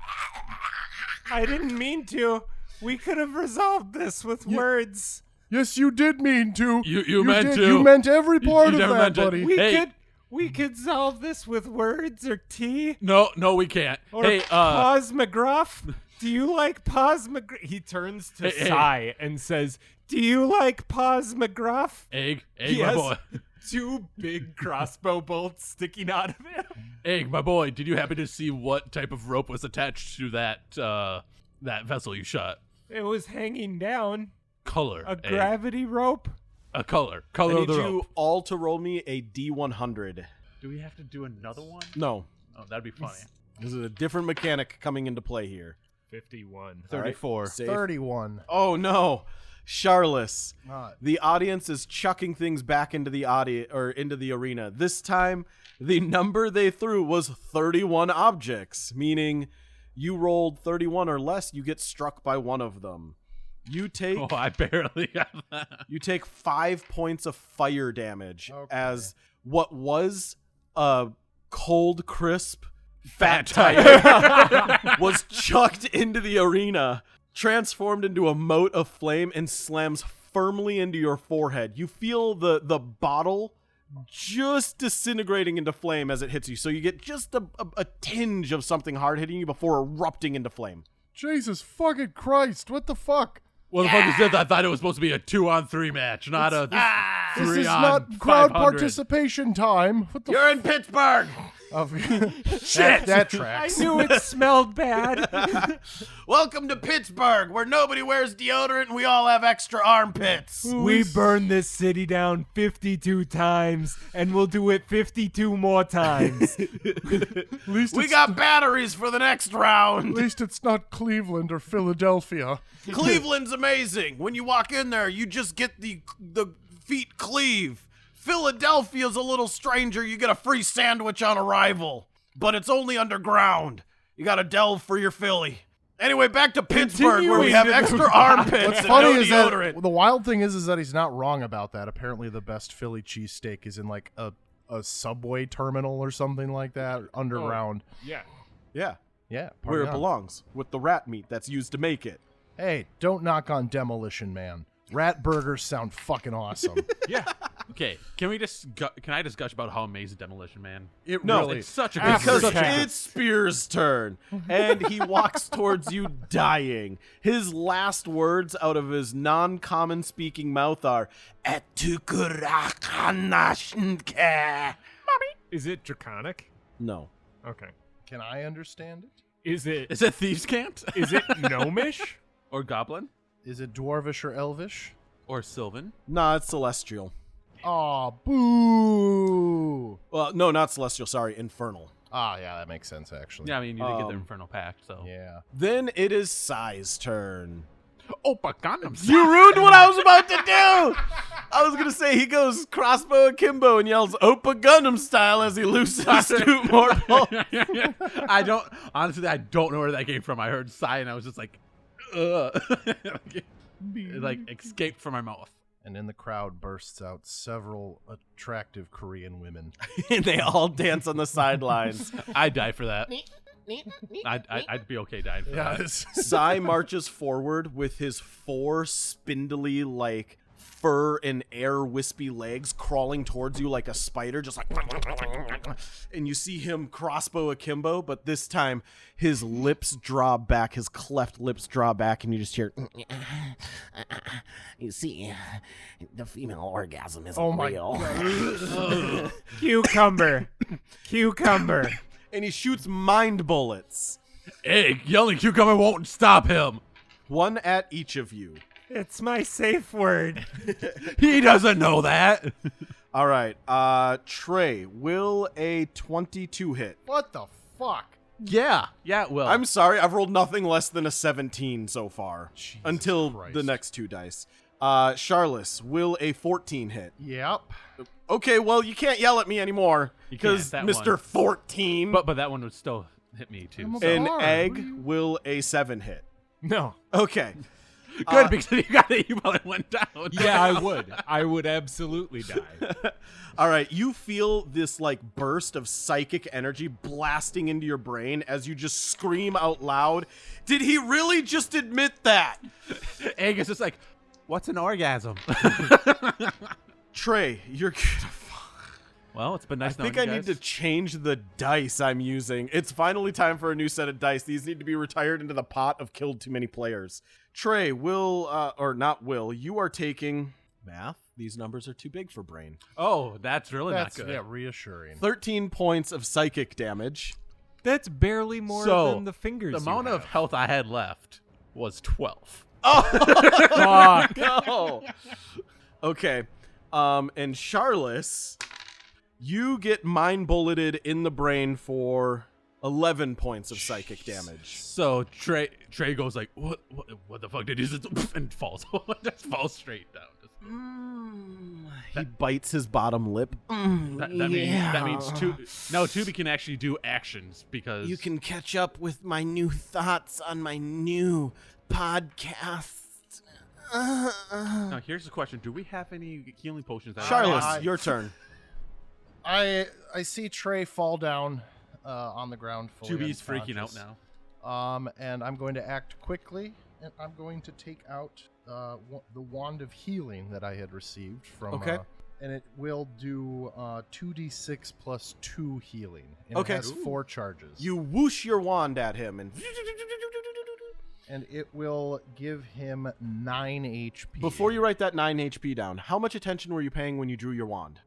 I didn't mean to. We could have resolved this with words. Yes, you did mean to. You meant did. to. You meant every part of never that, meant to. buddy. We could solve this with words or tea. No, we can't. Or Hey, Paz McGruff. Do you like Paz McGruff? He turns to Hey. Sai and says, do you like Paz McGruff? Egg, He my has boy. 2 big crossbow bolts sticking out of him. Egg, my boy, did you happen to see what type of rope was attached to that vessel you shot? It was hanging down. Color. A Egg. gravity rope. A color. I Color need of the you rope. all to roll me a D100. Do we have to do another one? No, Oh, that'd be funny. this is a different mechanic coming into play here. 51. All right, 34. save. 31. Oh no, Charlus. Not. The audience is chucking things back into the into the arena. This time, the number they threw was 31 objects, meaning you rolled 31 or less, you get struck by one of them. You take Oh, I barely got that. you take 5 points of fire damage Okay. as what was a cold, crisp fat tire. tire was chucked into the arena, transformed into a mote of flame, and slams firmly into your forehead. You feel the bottle just disintegrating into flame as it hits you. So you get just a tinge of something hard hitting you before erupting into flame. Jesus fucking Christ. What the fuck? Well, the fuck is this? I thought it was supposed to be a 2-on-3 match, not a This 3 is on not crowd 500. participation time. What the You're in Pittsburgh! Shit. That I tracks. knew it smelled bad. Welcome to Pittsburgh, where nobody wears deodorant and we all have extra armpits. We burned this city down 52 times, and we'll do it 52 more times. At least We it's- got batteries for the next At round. least it's not Cleveland or Philadelphia. Cleveland's amazing. When you walk in there, you just get the feet cleave. Philadelphia's a little stranger. You get a free sandwich on arrival, but it's only underground. You got to delve for your Philly. Anyway, back to Pittsburgh, where we have extra armpits What's and funny no is deodorant. that the wild thing is that he's not wrong about that. Apparently, the best Philly cheesesteak is in like a subway terminal or something like that, underground. Yeah. Yeah, Yeah, where party it on. belongs, with the rat meat that's used to make it. Hey, don't knock on Demolition Man. Rat burgers sound fucking awesome. Yeah. Okay, can I discuss about how amazing Demolition Man? It No, really. It's such a good Because movie. it's Spear's turn, and he walks towards you dying. His last words out of his non-common speaking mouth are "Etukurakanashnke." Is it draconic? No. Okay. Can I understand it? Is it Is it Thieves' Cant? is it gnomish? Or Goblin? Is it dwarvish or elvish? Or Sylvan? Nah, it's celestial. Aw, boo. Well, no, not celestial. Sorry, infernal. Ah, yeah, that makes sense actually. Yeah, I mean, you did get the Um, Infernal Pact, so. Yeah. Then it is Sai's turn. Opa Gundam. You ruined what I was about to do. I was gonna say he goes crossbow akimbo and yells "Opa Gundam style" as he looses Stu Mortal. I don't know where that came from. I heard sigh and I was just like, ugh. It like escaped from my mouth. And in the crowd bursts out several attractive Korean women. And they all dance on the sidelines. I'd die for that. I'd be okay dying for that. Sai marches forward with his 4 spindly, like, fur and air wispy legs crawling towards you like a spider, just like, and you see him crossbow akimbo, but this time his lips draw back, his cleft lips draw back, and you just hear, You see, the female orgasm isn't Oh my real. Cucumber. Cucumber. and he shoots mind bullets. Egg, yelling cucumber won't stop him. 1 at each of you. It's my safe word. He doesn't know that. All right, Trey, will a 22 hit? What the fuck? Yeah, it will. I'm sorry, I've rolled nothing less than a 17 so far. Jesus until Christ. the next 2 dice. Charlus, will a 14 hit? Yep. Okay, well, you can't yell at me anymore, You can't, because that Mr. one. 14. but that one would still hit me too. I'm So. An Sorry, egg what are you- will a 7 hit. No. Okay. Good, because if you got it, you probably went down. Yeah, I would. I would absolutely die. All right, you feel this like burst of psychic energy blasting into your brain as you just scream out loud. Did he really just admit that? Egg is just like, what's an orgasm? Trey, you're gonna. Well, it's been nice I think knowing I you need to guys. change the dice I'm using. It's finally time for a new set of dice. These need to be retired into the pot of killed too many players. Trey, or not Will, you are taking math. These numbers are too big for brain. Oh, that's really That's not good. reassuring. 13 points of psychic damage. That's barely more So, than the fingers. The amount you of have. health I had left was 12. Fuck. No. Okay. And Charlus, you get mind bulleted in the brain for 11 points of psychic damage. So Trey goes like, what the fuck did he just and falls. Just falls straight down. Just- He bites his bottom lip. that means Tubi can actually do actions because You can catch up with my new thoughts on my new podcast. Now here's the question: do we have any healing potions? That Charlus, your turn. I see Trey fall down on the ground. Fully Tubi's freaking out unconscious. now. And I'm going to act quickly, and I'm going to take out the wand of healing that I had received from. Okay. And it will do 2d6 plus 2 healing. And Okay. It has 4 charges. You whoosh your wand at him and And it will give him 9 HP. before you write that 9 HP down, how much attention were you paying when you drew your wand?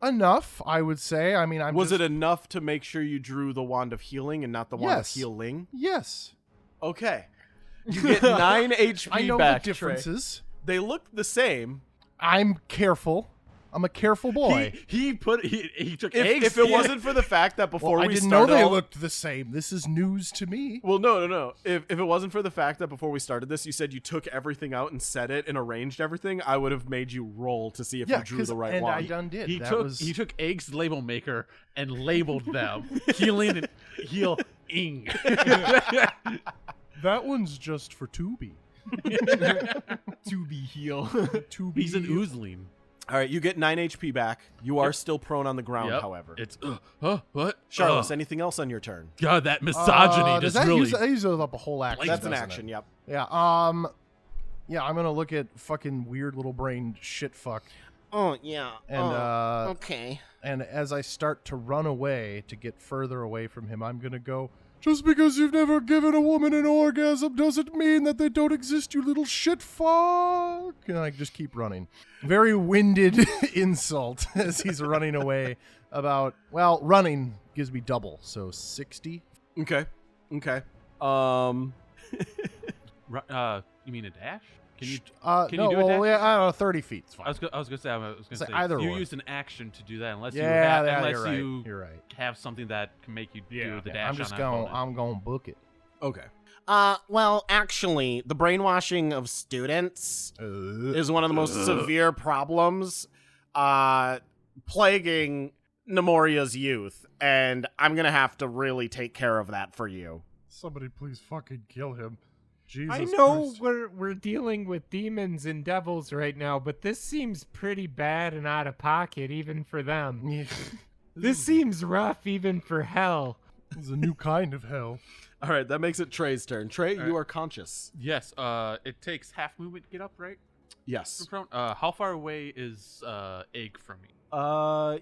Enough, I would say. I mean, Was it enough to make sure you drew the wand of healing and not the wand Yes. of healing? Yes. Okay. You get 9 HP I know back, the Trey. differences. They look the same. I'm careful. I'm a careful boy. He took If, eggs. if it wasn't for the fact that before I we didn't know started they all- looked the same. This is news to me. Well, no. If it wasn't for the fact that before we started this, you said you took everything out and set it and arranged everything, I would have made you roll to see if you drew the right and one. I done did. he That was, took eggs label maker and labeled them healing and heal-ing. that one's just for Tubi. To be healed. Tubi. He's an oozling. All right, you get 9 HP back. You are still prone on the ground, Yep. however. It's what? Charlus, anything else on your turn? God, that misogyny does just that really. that uses up a whole action. That's an doesn't action, it? yep. Yeah. Yeah. I'm gonna look at fucking weird little brain shit fuck, Oh, yeah. and Okay. and as I start to run away to get further away from him, I'm gonna go. Just because you've never given a woman an orgasm doesn't mean that they don't exist, you little shit fuck. And I just keep running. Very winded insult as he's running away. Running gives me double, so 60. Okay. You mean a dash? Can you? No, Can you do a dash? yeah, I don't know, 30 feet. It's fine. I was gonna say Say either you or. used an action to do that unless Yeah, you yeah, unless you're right. you You're right. have something that can make you do the Yeah, dash. I'm just on going. opponent. I'm going to book it. Okay. Well, actually, the brainwashing of students is one of the most severe problems plaguing Nemoria's youth, and I'm gonna have to really take care of that for you. Somebody please fucking kill him. Jesus I know Christ. we're dealing with demons and devils right now, but this seems pretty bad and out of pocket even for them. Yeah. This seems rough even for hell. This is a new kind of hell. All right, that makes it Trey's turn. Trey, All you right. are conscious. Yes. It takes half movement to get up, right? Yes. From prone? How far away is Egg from me?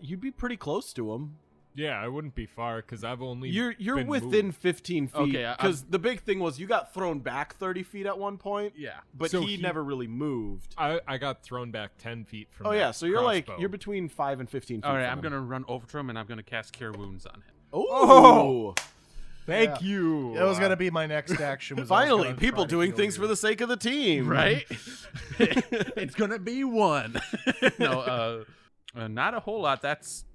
You'd be pretty close to him. Yeah, I wouldn't be far because I've only You're been within moved. 15 feet. Okay, because the big thing was you got thrown back 30 feet at one point, Yeah. but So he never really moved. I got thrown back 10 feet from. Oh that yeah, so you're crossbow. you're between 5 and 15 feet. All right, from I'm him. gonna run over to him and I'm gonna cast Cure Wounds on him. Oh, Thank you. That was gonna be my next action. Was I was finally, gonna people try to doing kill things you. for the sake of the team, Right? It's gonna be 1. No, not a whole lot. That's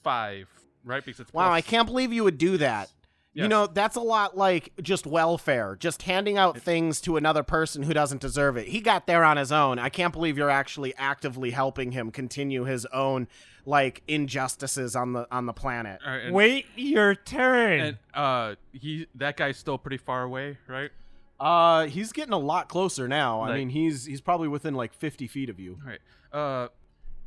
5. right? Because it's Wow, plus- I can't believe you would do that. You Yes. know, that's a lot like just welfare, just handing out things to another person who doesn't deserve it. He got there on his own. I can't believe you're actually actively helping him continue his own like injustices on the planet. All right, and, Wait your turn. and that guy's still pretty far away, right? He's getting a lot closer now. I Like- mean, he's probably within like 50 feet of you. All right.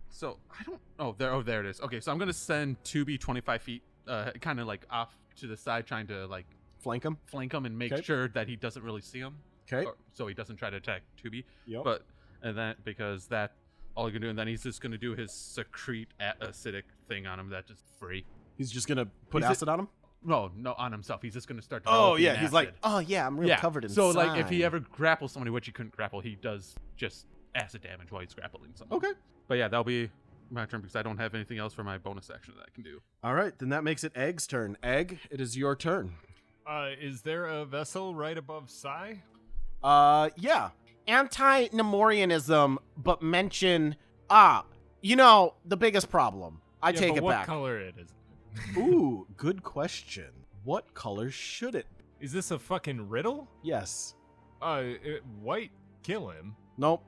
So I don't. There it is. Okay, so I'm gonna send 2B 25 feet, kind of like off to the side, trying to like Flank him. flank him and make Okay. sure that he doesn't really see him. Okay. So he doesn't try to attack 2B. Yep. But and then because that all he can do, and then he's just gonna do his secrete acidic thing on him that just free. He's just gonna put He's acid on him. No, on himself. He's just gonna start. Oh developing yeah, he's like, acid. oh yeah, I'm real yeah. covered in. So like, if he slime." ever grapples somebody, which he couldn't grapple, he does just acid damage while he's grappling someone. Okay. But yeah, that'll be my turn because I don't have anything else for my bonus action that I can do. All right, then that makes it Egg's turn. Egg, it is your turn. Is there a vessel right above Psy? Yeah. Anti-Nemorianism, but mention the biggest problem. I take it what back. color it is? Ooh, good question. What color should it be? Is this a fucking riddle? Yes. White, kill him. Nope.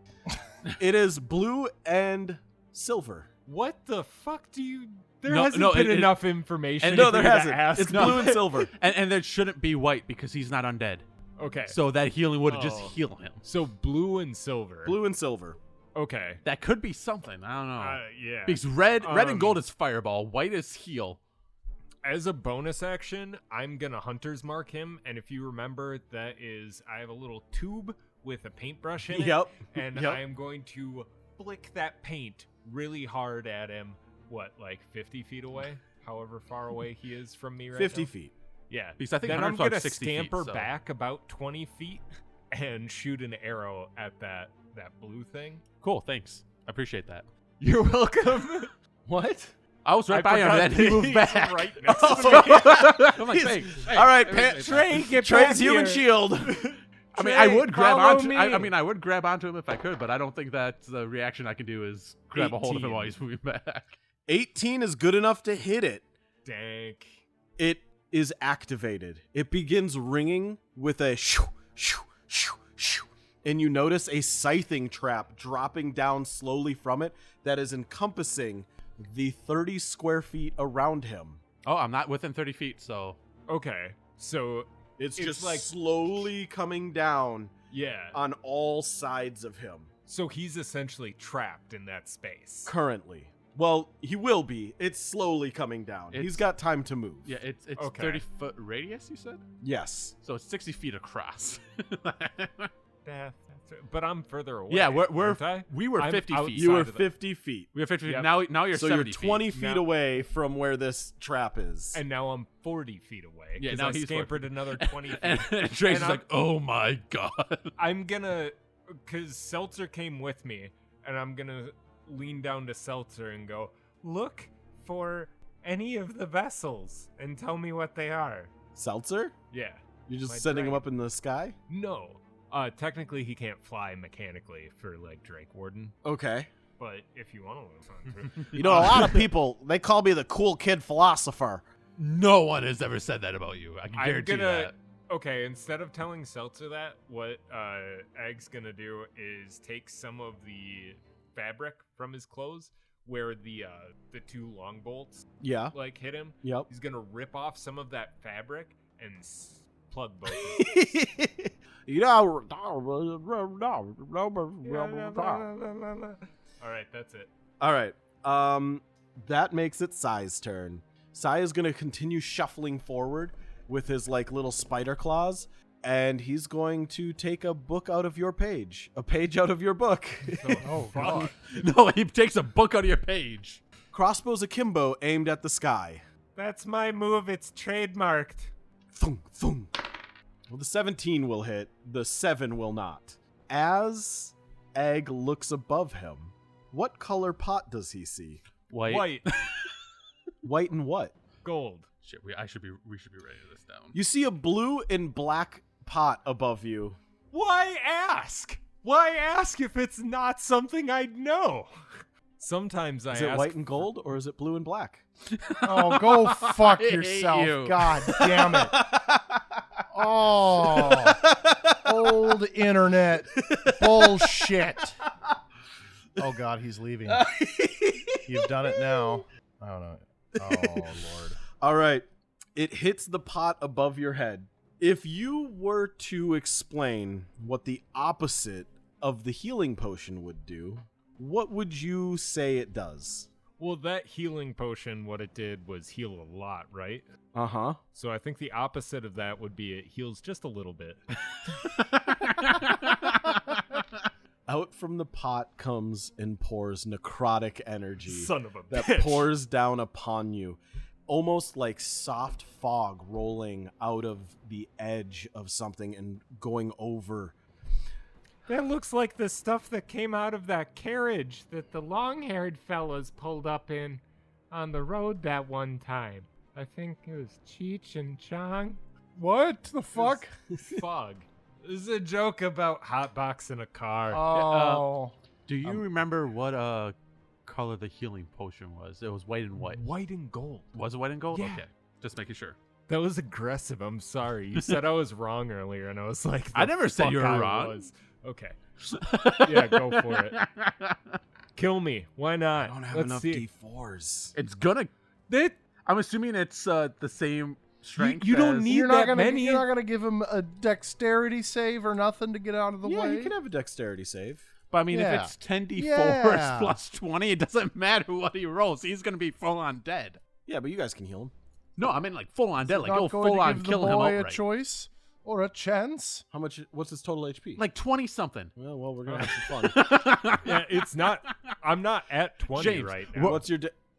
It is blue and silver. What the fuck do you? There No, hasn't no, been it- enough information. and No, for there you to hasn't. ask. It's blue and silver. And there shouldn't be white because he's not undead. Okay. So that healing would just Oh. heal him. So blue and silver. Blue and silver. Okay. That could be something. I don't know. Yeah. Because red and Um, gold is fireball, white is heal. As a bonus action, I'm gonna hunter's mark him, and if you remember, that is I have a little tube with a paintbrush in it, Yep. and Yep. I am going to flick that paint really hard at him. What, like 50 feet away? However far away he is from me right 50 now. feet. Yeah. Because I think Then I'm hunter's like gonna 60 feet, scamper so- back about 20 feet and shoot an arrow at that blue thing. Cool, thanks. I appreciate that. You're welcome. What? I was right I by him, forgot and then he moved he's back. right next to me. I'm like, thanks. All right, Thanks. Trey, get Trey's back human here. shield. I mean, I Trey, would grab follow onto. me. I mean, I would grab onto him if I could, but I don't think that the reaction I can do is grab a hold of him 18. while he's moving back. 18 is good enough to hit it. Dank. It is activated. It begins ringing with a shoo, shoo, shoo, shoo. And you notice a scything trap dropping down slowly from it that is encompassing the 30 square feet around him. Oh, I'm not within 30 feet, so Okay, so It's It's just like- slowly coming down yeah, on all sides of him so he's essentially trapped in that space. currently. Well, he will be. It's slowly coming down. He's It's- got time to move. yeah, it's Okay. 30-foot radius. You said, Yes. so it's 60 feet across. But I'm further away. yeah, we're aren't I? we were I'm 50 feet. outside You were of the- 50 feet. We were 50 feet. Yep. Now you're So 70 you're 20 feet. feet Now- away from where this trap is. and now I'm 40 feet away. Yeah, 'cause now I he's 40 scampered feet. another 20 feet. And Trace And is I'm- like, oh my god. I'm gonna, because Seltzer came with me, and I'm gonna lean down to Seltzer and go, look for any of the vessels and tell me what they are. Seltzer? Yeah. You're just My sending him dragon. up in the sky? No. Technically, he can't fly mechanically for, like, Drake Warden. Okay. But if you want to listen to it. You know, a lot of people, they call me the cool kid philosopher. No one has ever said that about you. I can I'm guarantee gonna. that. Okay, instead of telling Seltzer that, what Egg's gonna do is take some of the fabric from his clothes where the two long bolts Yeah. like hit him. Yep. He's gonna rip off some of that fabric and plug both. You know, All right, that's it. All right. That makes it Sai's turn. Sai is going to continue shuffling forward with his like little spider claws, and he's going to take a book out of your page. A page out of your book. Oh fuck! No, he takes a book out of your page. Crossbows akimbo aimed at the sky. That's my move. It's trademarked. Thunk, thunk. Well, the 17 will hit. The 7 will not. As Egg looks above him, what color pot does he see? White, White and what? gold. Shit, we should be writing this down. You see a blue and black pot above you. Why ask? Why ask if it's not something I'd know? Sometimes I Is it ask white and gold or is it blue and black? Oh, go fuck hate yourself. you. God damn it. Oh, old internet bullshit. Oh, God, he's leaving. You've done it now. I don't know. Oh, Lord. All right. It hits the pot above your head. If you were to explain what the opposite of the healing potion would do, what would you say it does? Well, that healing potion, what it did was heal a lot, right? Uh-huh. So I think the opposite of that would be it heals just a little bit. Out from the pot comes and pours necrotic energy Son of a that bitch. pours down upon you, almost like soft fog rolling out of the edge of something and going over. That looks like the stuff that came out of that carriage that the long-haired fellas pulled up in on the road that one time. I think it was Cheech and Chong. What the fuck? Fog. This is a joke about hotboxing a car. Oh. Do you remember what color the healing potion was? It was white and white. White and gold. Was it white and gold? Yeah. Okay, just making sure. That was aggressive. I'm sorry. You said I was wrong earlier, and I was like, I the never said fuck you were I wrong. was. Okay. Yeah, go for it. Kill me. Why I not? don't have Let's enough see. D4s. It's gonna. That, I'm assuming it's the same strength. you don't as- need You're not that gonna many. you're not gonna give him a dexterity save or nothing to get out of the Yeah, way. you can have a dexterity save. But I mean, Yeah. if it's 10d4s Yeah. plus 20, it doesn't matter what he rolls. He's gonna be full on dead. Yeah, but you guys can heal him. No, I mean like full on dead. Like Not you'll going full to on give kill the him boy a outright. choice or a chance. How much? What's his total HP? Like 20 something. well, we're gonna have some fun. Yeah, it's not. I'm not at 20 James, right now.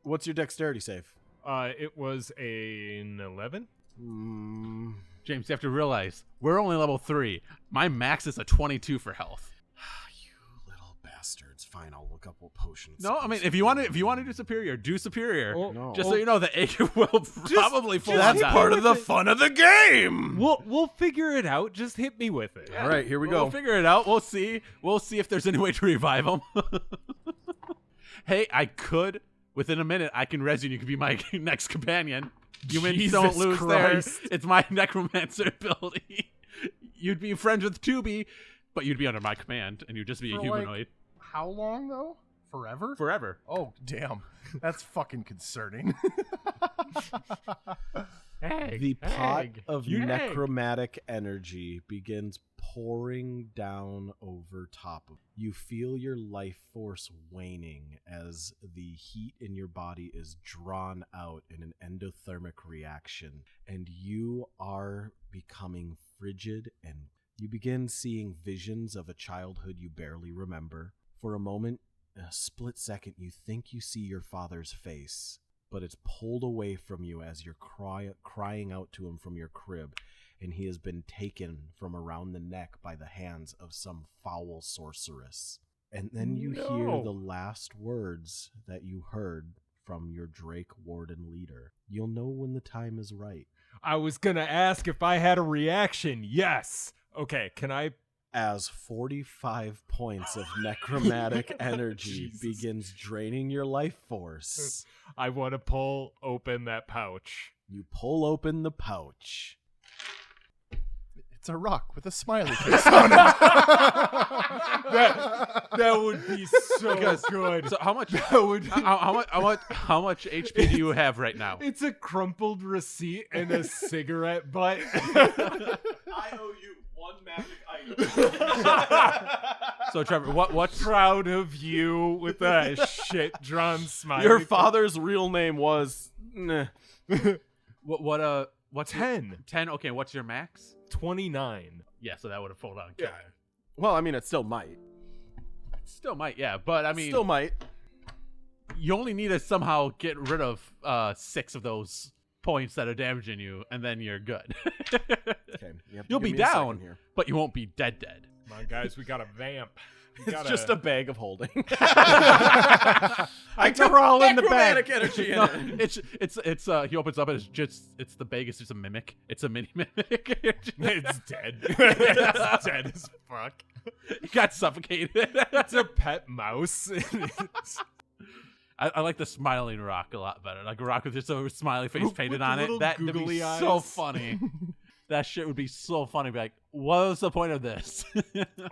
What's your dexterity save? It was an 11. James, you have to realize we're only level 3. My max is a 22 for health. You little bastards. Fine, I'll look up what potions. No, I mean if you want to do superior, do superior. Oh, No. Just so you know, the egg will probably full on That's die. part of the fun of the game. We'll figure it out. Just hit me with it. All right, here we We'll go. figure it out. We'll see. We'll see if there's any way to revive him. Hey, I could. Within a minute, I can res you and you can be my next companion. Humans Jesus don't lose Christ. theirs. It's my necromancer ability. You'd be friends with Tubi, but you'd be under my command, and you'd just be a For, like, humanoid. How long though? Forever? Forever. Oh, damn. That's fucking concerning. Egg, The pot egg, of egg. necromantic energy begins pouring down over top of you. Feel your life force waning as the heat in your body is drawn out in an endothermic reaction, and you are becoming frigid, and you begin seeing visions of a childhood you barely remember. For a moment, in a split second, you think you see your father's face, but it's pulled away from you as you're crying out to him from your crib, and he has been taken from around the neck by the hands of some foul sorceress. And then you hear No. the last words that you heard from your Drake Warden leader. You'll know when the time is right. I was gonna ask if I had a reaction. Yes. Okay. Can I? As 45 points of necromantic energy Jesus. begins draining your life force, I want to pull open that pouch. you pull open the pouch. It's a rock with a smiley face on it. That would be so good. So how much? That would. How much HP do you have right now? It's a crumpled receipt and a cigarette butt. I owe you one magic item. So Trevor, what's Proud of you with a shit drawn smile. Your father's real name was. what's 10. 10? Okay, what's your max? 29. Yeah, so that would have full on killed him. Well, I mean, it still might. Still might, yeah, but I mean, Still might. you only need to somehow get rid of 6 of those points that are damaging you, and then you're good. Okay, you have to You'll give be me a second down, here. but you won't be dead. Come on, guys, we got a vamp. It's just a bag of holding. I crawl in the bag. Necromantic energy in No, it. it's he opens up and it's the bag is just a mimic. It's a mini mimic. It's dead. It's dead as fuck. He got suffocated. It's a pet mouse. I like the smiling rock a lot better. Like a rock with just a smiley face painted on it. little That'd be googly so eyes. funny. That shit would be so funny. Be like, what was the point of this?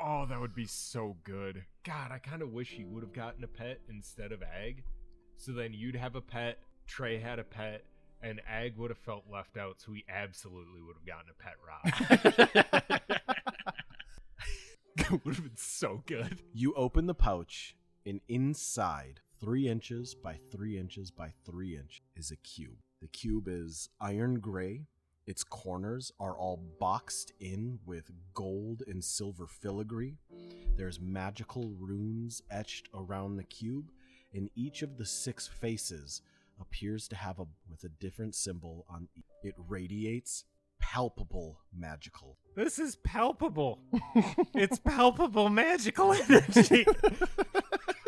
Oh, that would be so good. God, I kind of wish he would have gotten a pet instead of Ag. So then you'd have a pet, Trey had a pet, and Ag would have felt left out, so he absolutely would have gotten a pet rock. That would have been so good. You open the pouch, and inside, 3 inches by 3 inches by 3 inches, is a cube. The cube is iron gray. Its corners are all boxed in with gold and silver filigree. There's magical runes etched around the cube, and each of the 6 faces appears to have with a different symbol on each. It radiates palpable magical. This is palpable. It's palpable magical energy.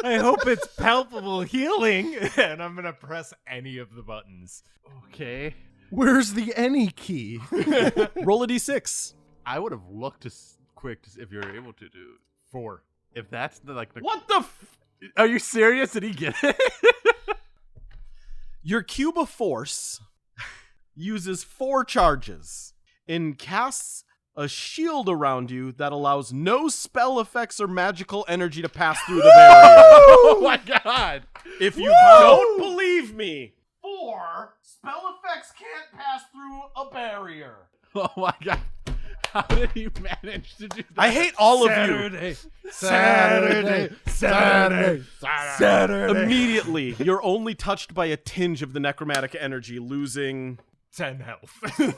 I hope it's palpable healing. And I'm going to press any of the buttons. Okay. Where's the any key? Roll a d6. I would have looked quick if you were able to do. 4. If that's the What the Are you serious? Did he get it? Your cube of force uses 4 charges and casts a shield around you that allows no spell effects or magical energy to pass through the barrier. Oh my god! If you don't believe me, 4 spell effects can't pass through a barrier. Oh my god! How did he manage to do that? I hate all of you. Immediately, you're only touched by a tinge of the necromantic energy, losing 10 health.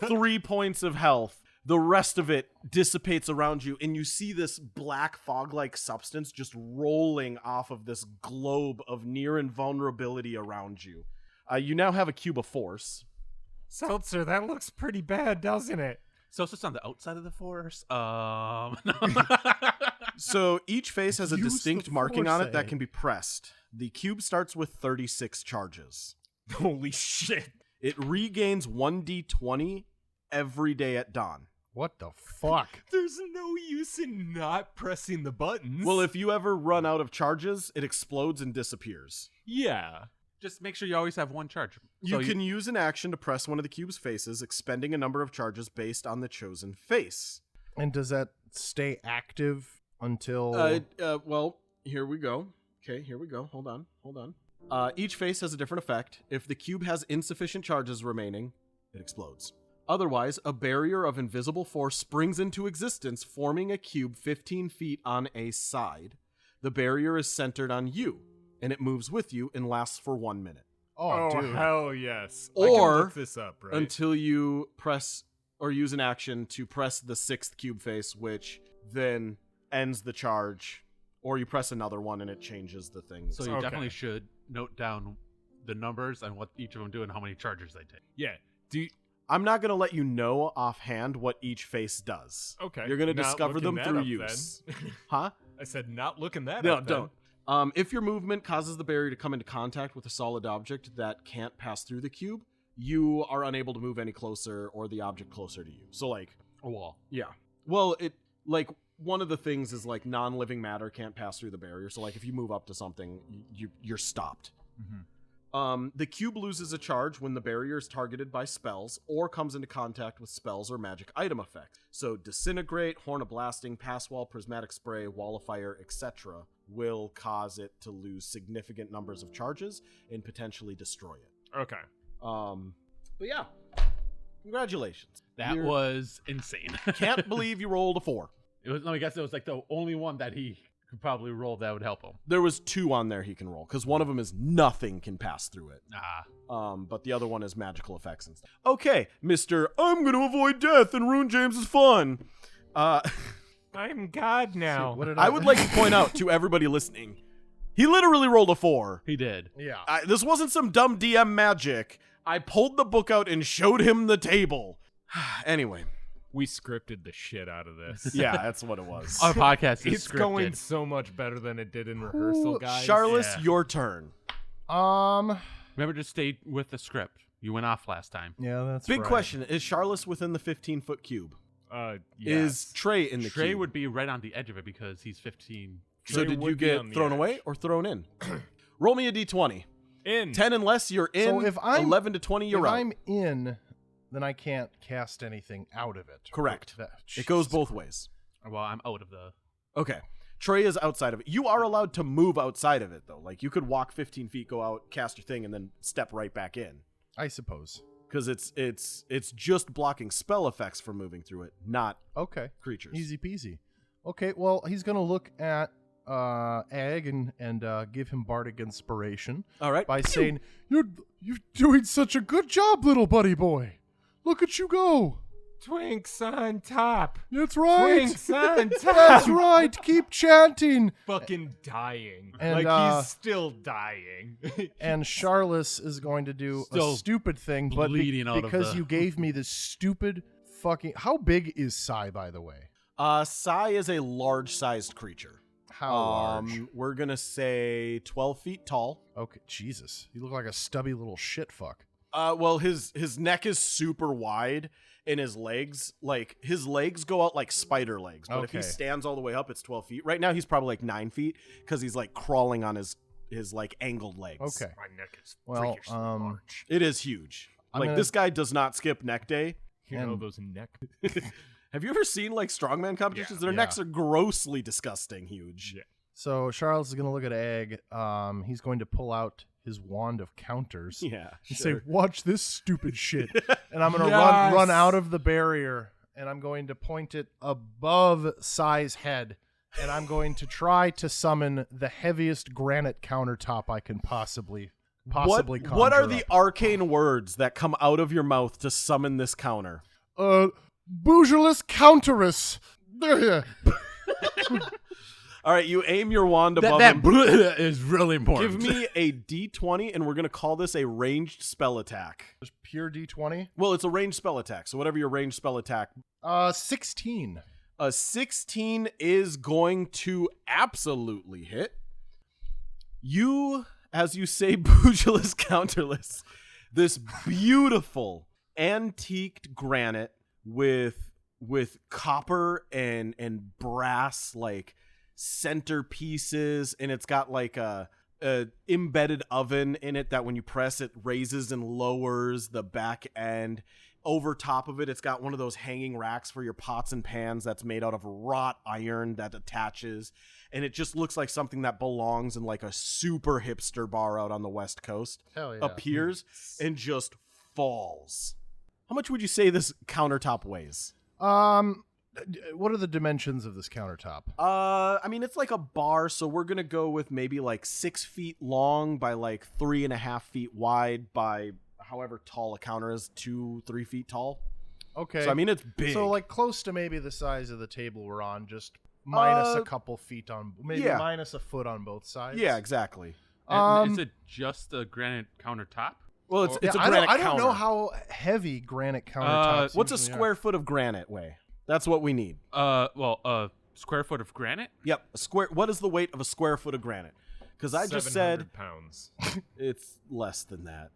3 points of health. The rest of it dissipates around you, and you see this black fog-like substance just rolling off of this globe of near invulnerability around you. You now have a cube of force. Seltzer, that looks pretty bad, doesn't it? So it's just on the outside of the force. So each face has a Use distinct the marking on it that foresight. can be pressed. The cube starts with 36 charges. Holy shit. It regains 1d20 every day at dawn. What the fuck? There's no use in not pressing the buttons. Well, if you ever run out of charges, it explodes and disappears. Yeah. Just make sure you always have 1 charge. You can use an action to press one of the cube's faces, expending a number of charges based on the chosen face. And does that stay active until... Well, here we go. Okay, here we go. Hold on. Each face has a different effect. If the cube has insufficient charges remaining, it explodes. Otherwise, a barrier of invisible force springs into existence, forming a cube 15 feet on a side. The barrier is centered on you, and it moves with you and lasts for 1 minute. Oh, dude. Hell yes. I Or can look this up, right? Until you press or use an action to press the 6th cube face, which then ends the charge. Or you press another one and it changes the thing. So you Okay. definitely should note down the numbers and what each of them do and how many charges they take. Yeah. I'm not going to let you know offhand what each face does. Okay. You're going to Not discover them looking that through up, use. then. Huh? I said not looking that No, up. then. don't. If your movement causes the barrier to come into contact with a solid object that can't pass through the cube, you are unable to move any closer or the object closer to you. So, like, A wall. yeah. Well, one of the things is, like, non-living matter can't pass through the barrier. So, like, if you move up to something, you're stopped. Mm-hmm. The cube loses a charge when the barrier is targeted by spells or comes into contact with spells or magic item effects. So Disintegrate, Horn of Blasting, Pass Wall, Prismatic Spray, Wall of Fire, etc. will cause it to lose significant numbers of charges and potentially destroy it. Okay. But yeah, congratulations. That You're- was insane. Can't believe you rolled a 4. I guess it was like the only one that he could probably roll that would help him. There was 2 on there he can roll, because one of them is nothing can pass through it. But the other one is magical effects and stuff. Okay, Mr. I'm going to avoid death and ruin James's fun. I'm God now. What did I would like to point out to everybody listening, he literally rolled a 4. He did. Yeah. This wasn't some dumb DM magic. I pulled the book out and showed him the table. Anyway. We scripted the shit out of this. Yeah, that's what it was. Our podcast is It's scripted. going so much better than it did in rehearsal, guys. Charlus, Yeah. your turn. Remember to stay with the script. You went off last time. Yeah, that's Big right. question. Is Charlus within the 15-foot cube? Yes. Is Trey in the Trey cube? would be right on the edge of it because he's 15. So Trey did you would be get on the thrown edge. away or thrown in? Roll me a d20. In. 10 and less, you're in. So if I'm 11 to 20, you're if out. I'm in, then I can't cast anything out of it. Correct. That- It goes Jesus. both ways. Well, I'm out of the. Okay. Trey is outside of it. You are allowed to move outside of it, though. Like, you could walk 15 feet, go out, cast your thing, and then step right back in. I suppose. Because it's just blocking spell effects for moving through it, not Okay. creatures. Easy peasy. Okay, well, he's going to look at Ag and give him bardic inspiration All right. by saying, You're doing such a good job, little buddy boy. Look at you go. Twinks on top. That's right. Twinks on top. That's right. Keep chanting. Fucking dying. And, he's still dying. And Charlus is going to do Still a stupid thing, but bleeding out of because the- you gave me this stupid fucking... How big is Sai, by the way? Sai is a large-sized creature. How large? We're going to say 12 feet tall. Okay, Jesus. You look like a stubby little shit fuck. Well, his neck is super wide, and his legs go out like spider legs. But if he Okay. stands all the way up, it's 12 feet. Right now, he's probably like 9 feet because he's like crawling on his like angled legs. Okay. My neck is Well, freakishly large. It is huge. I'm Like gonna- this guy does not skip neck day. You know and- those neck. Have you ever seen like strongman competitions? Their Yeah. necks are grossly disgusting huge. Yeah. So Charles is going to look at Egg. He's going to pull out his wand of counters Yeah. and sure. say, "Watch this stupid shit." And I'm going to Yes. run out of the barrier, and I'm going to point it above Sai's head, and I'm going to try to summon the heaviest granite countertop I can possibly what are conjure the up. arcane words that come out of your mouth to summon this counter? Bougulus counterus. All right, you aim your wand That, above that him. is really important. Give me a d20, and we're going to call this a ranged spell attack. Just pure D20. Well, it's a ranged spell attack, so whatever your ranged spell attack. 16. A 16 is going to absolutely hit. You, as you say, Bougulus counterless, this beautiful antiqued granite with copper and brass like centerpieces, and it's got like a embedded oven in it that when you press it raises and lowers the back end. Over top of it, it's got one of those hanging racks for your pots and pans that's made out of wrought iron that attaches, and it just looks like something that belongs in like a super hipster bar out on the West Coast. Hell yeah. Appears and just falls. How much would you say this countertop weighs? What are the dimensions of this countertop? I mean, it's like a bar, so we're gonna go with maybe like 6 feet long by like 3.5 feet wide by however tall a counter is, 2-3 feet tall. Okay. So I mean, it's big. So like close to maybe the size of the table we're on, just minus a couple feet on, maybe yeah. minus a foot on both sides. yeah, exactly. And is it just a granite countertop? Well, it's a I granite don't counter. know how heavy granite countertops. What's a usually square foot of granite weigh? That's what we need. A square foot of granite? Yep, a square. What is the weight of a square foot of granite? Because I just said 700 pounds. it's less than that.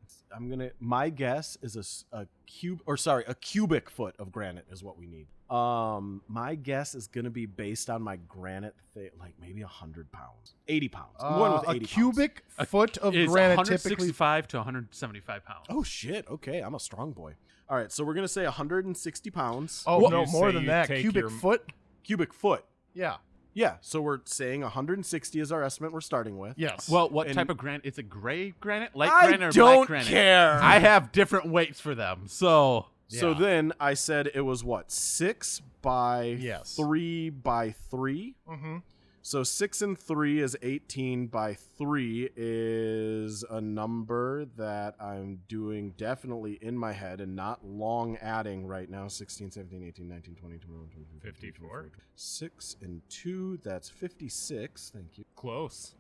My guess is a cubic foot of granite is what we need. My guess is gonna be based on my granite like maybe 100 pounds, 80 pounds. I'm going with 80 a pounds. cubic foot of Is granite 165 to 175 pounds. Oh shit! Okay, I'm a strong boy. All right, so we're gonna say 160 pounds. Oh What? no, You more say than you that. take Cubic your- foot. Cubic foot. Yeah. Yeah, so we're saying 160 is our estimate we're starting with. Yes. Well, what And- type of granite? It's a gray granite, light I granite, or don't black granite? care. I have different weights for them, so So Yeah. then I said it was what, 6 by Yes. 3 by 3? Mm-hmm. So 6 and 3 is 18 by 3 is a number that I'm doing definitely in my head and not long adding right now. 16, 17, 18, 19, 20, 21, 22, 23, 54. 6 and 2, that's 56. Thank you. Close.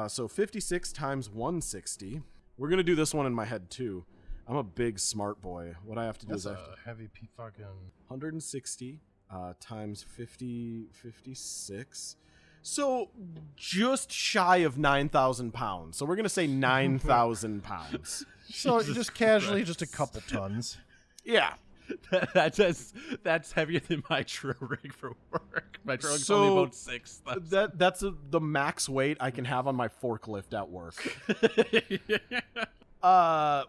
So 56 times 160. We're going to do this one in my head too. I'm a big smart boy. What I have to do That's is I a have to heavy fucking. 160 times 56. So just shy of 9,000 pounds. So we're going to say 9,000 pounds. So just casually, just a couple tons. Yeah. That's heavier than my trail rig for work. My trail rig's So, only about 6. That's the max weight I can have on my forklift at work.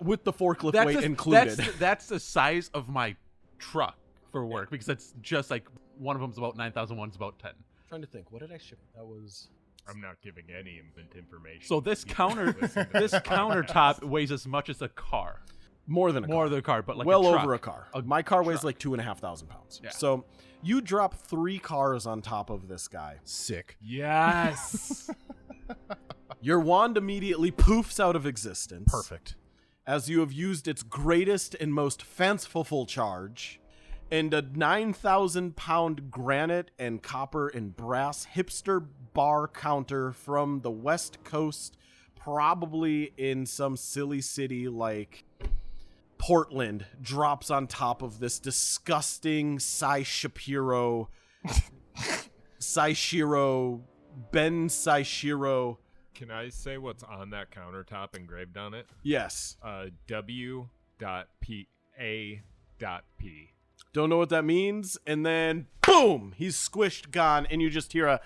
With the forklift weight included. That's the size of my truck for work because it's just like one of them's about 9,000, one's about 10. Trying to think, what did I ship? That was. I'm not giving any information. So this countertop weighs as much as a car. More than a car, but like well a truck. over a car. My car weighs like 2,500 pounds. Yeah. So you drop 3 cars on top of this guy. Sick. Yes. Your wand immediately poofs out of existence. Perfect. As you have used its greatest and most fanciful charge, and a 9,000-pound granite and copper and brass hipster bar counter from the West Coast, probably in some silly city like Portland, drops on top of this disgusting Ben Saishiro. Can I say what's on that countertop engraved on it? Yes. W.P.A.P. Don't know what that means, and then boom, he's squished, gone, and you just hear a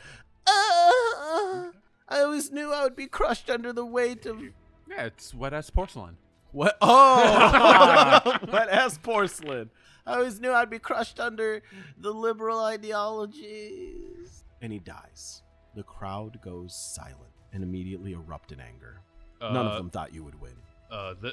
I always knew I would be crushed under the weight of Yeah, it's wet-ass porcelain. what? Oh, wet ass porcelain. I always knew I'd be crushed under the liberal ideologies. And he dies. The crowd goes silent and immediately erupt in anger. None of them thought you would win.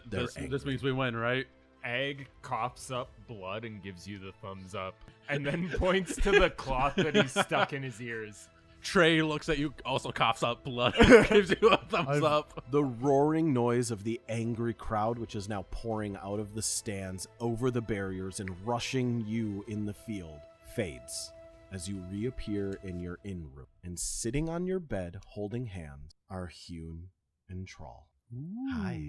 This means we win, right? Egg coughs up blood and gives you the thumbs up, and then points to the cloth that he's stuck in his ears. Trey looks at you, also coughs up blood, gives you a thumbs up. The roaring noise of the angry crowd, which is now pouring out of the stands over the barriers and rushing you in the field, fades as you reappear in your inn room. And sitting on your bed, holding hands, are Hune and Troll. Hi.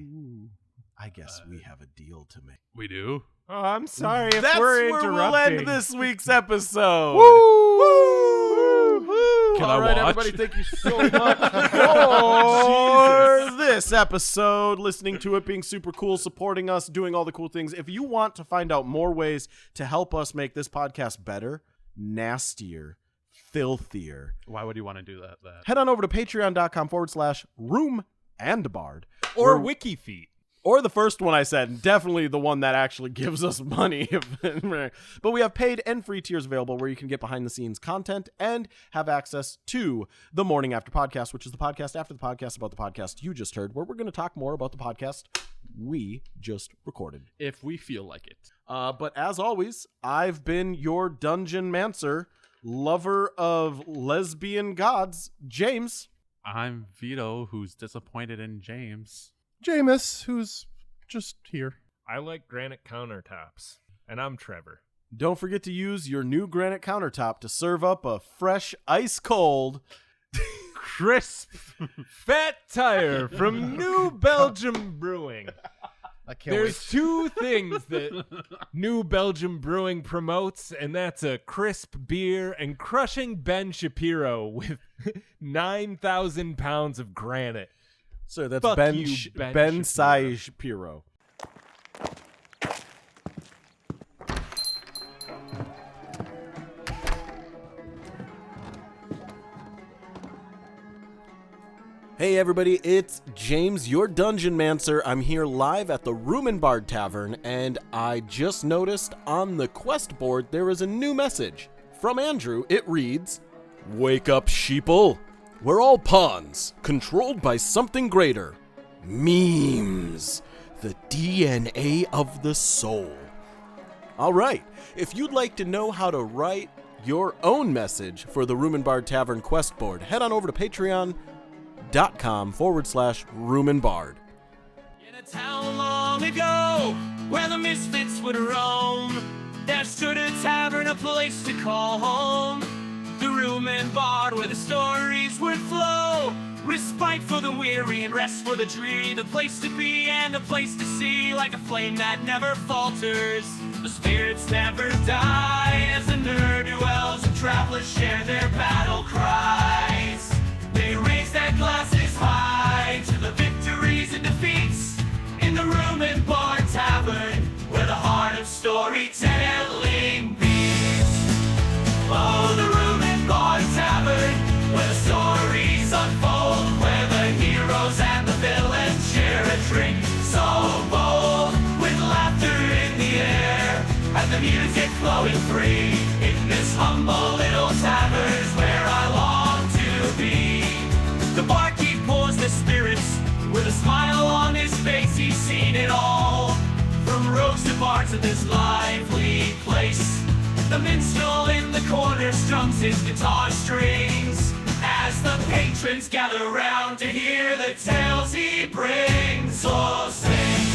I guess we have a deal to make. We do? Oh, I'm sorry if That's we're where interrupting. we'll end this week's episode. Can All I right, watch? everybody, thank you so much for this episode, listening to it, being super cool, supporting us, doing all the cool things. If you want to find out more ways to help us make this podcast better, nastier, filthier, Why would you want to do that? head on over to patreon.com/roomandbard. Or WikiFeet. Or the first one I said, definitely the one that actually gives us money. But we have paid and free tiers available where you can get behind-the-scenes content and have access to the Morning After Podcast, which is the podcast after the podcast about the podcast you just heard, where we're going to talk more about the podcast we just recorded. If we feel like it. But as always, I've been your Dungeon Mancer, lover of lesbian gods, James. I'm Vito, who's disappointed in James. Jameis, who's just here. I like granite countertops. And I'm Trevor. Don't forget to use your new granite countertop to serve up a fresh, ice-cold, Crisp. Fat Tire from New Belgium Brewing. I can't There's 2 things that New Belgium Brewing promotes, and that's a crisp beer and crushing Ben Shapiro with 9,000 pounds of granite. So that's Fuck Ben you, Ben Ben Shapiro. Shapiro. Hey everybody, it's James, your Dungeon Mancer. I'm here live at the Room and Bard Tavern, and I just noticed on the quest board there is a new message. From Andrew, it reads, "Wake up, sheeple. We're all pawns, controlled by something greater. Memes, the DNA of the soul." All right, if you'd like to know how to write your own message for the Room and Bard Tavern quest board, head on over to patreon.com/Room and Bard. In a town long ago, where the misfits would roam, there stood a tavern, a place to call home. The Room and Bard, where the stories would flow. Respite for the weary and rest for the dreary. The place to be and a place to see, like a flame that never falters. The spirits never die, as the ne'er-do-wells and travelers share their battle cries. They raise their glasses high to the victories and defeats in the Room and Bard Tavern, where the heart of storytelling seen it all, from rogues to bards of this lively place. The minstrel in the corner strums his guitar strings, as the patrons gather round to hear the tales he brings. So sing,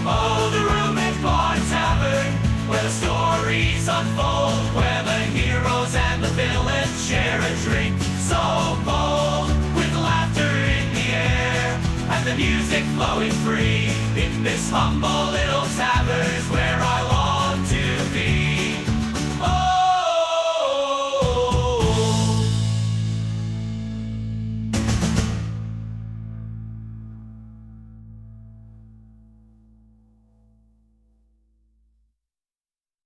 oh, the Room and Bar Tavern, where the stories unfold, where the heroes and the villains share a drink so bold, with laughter in the air and the music flowing free. In this humble little tavern, where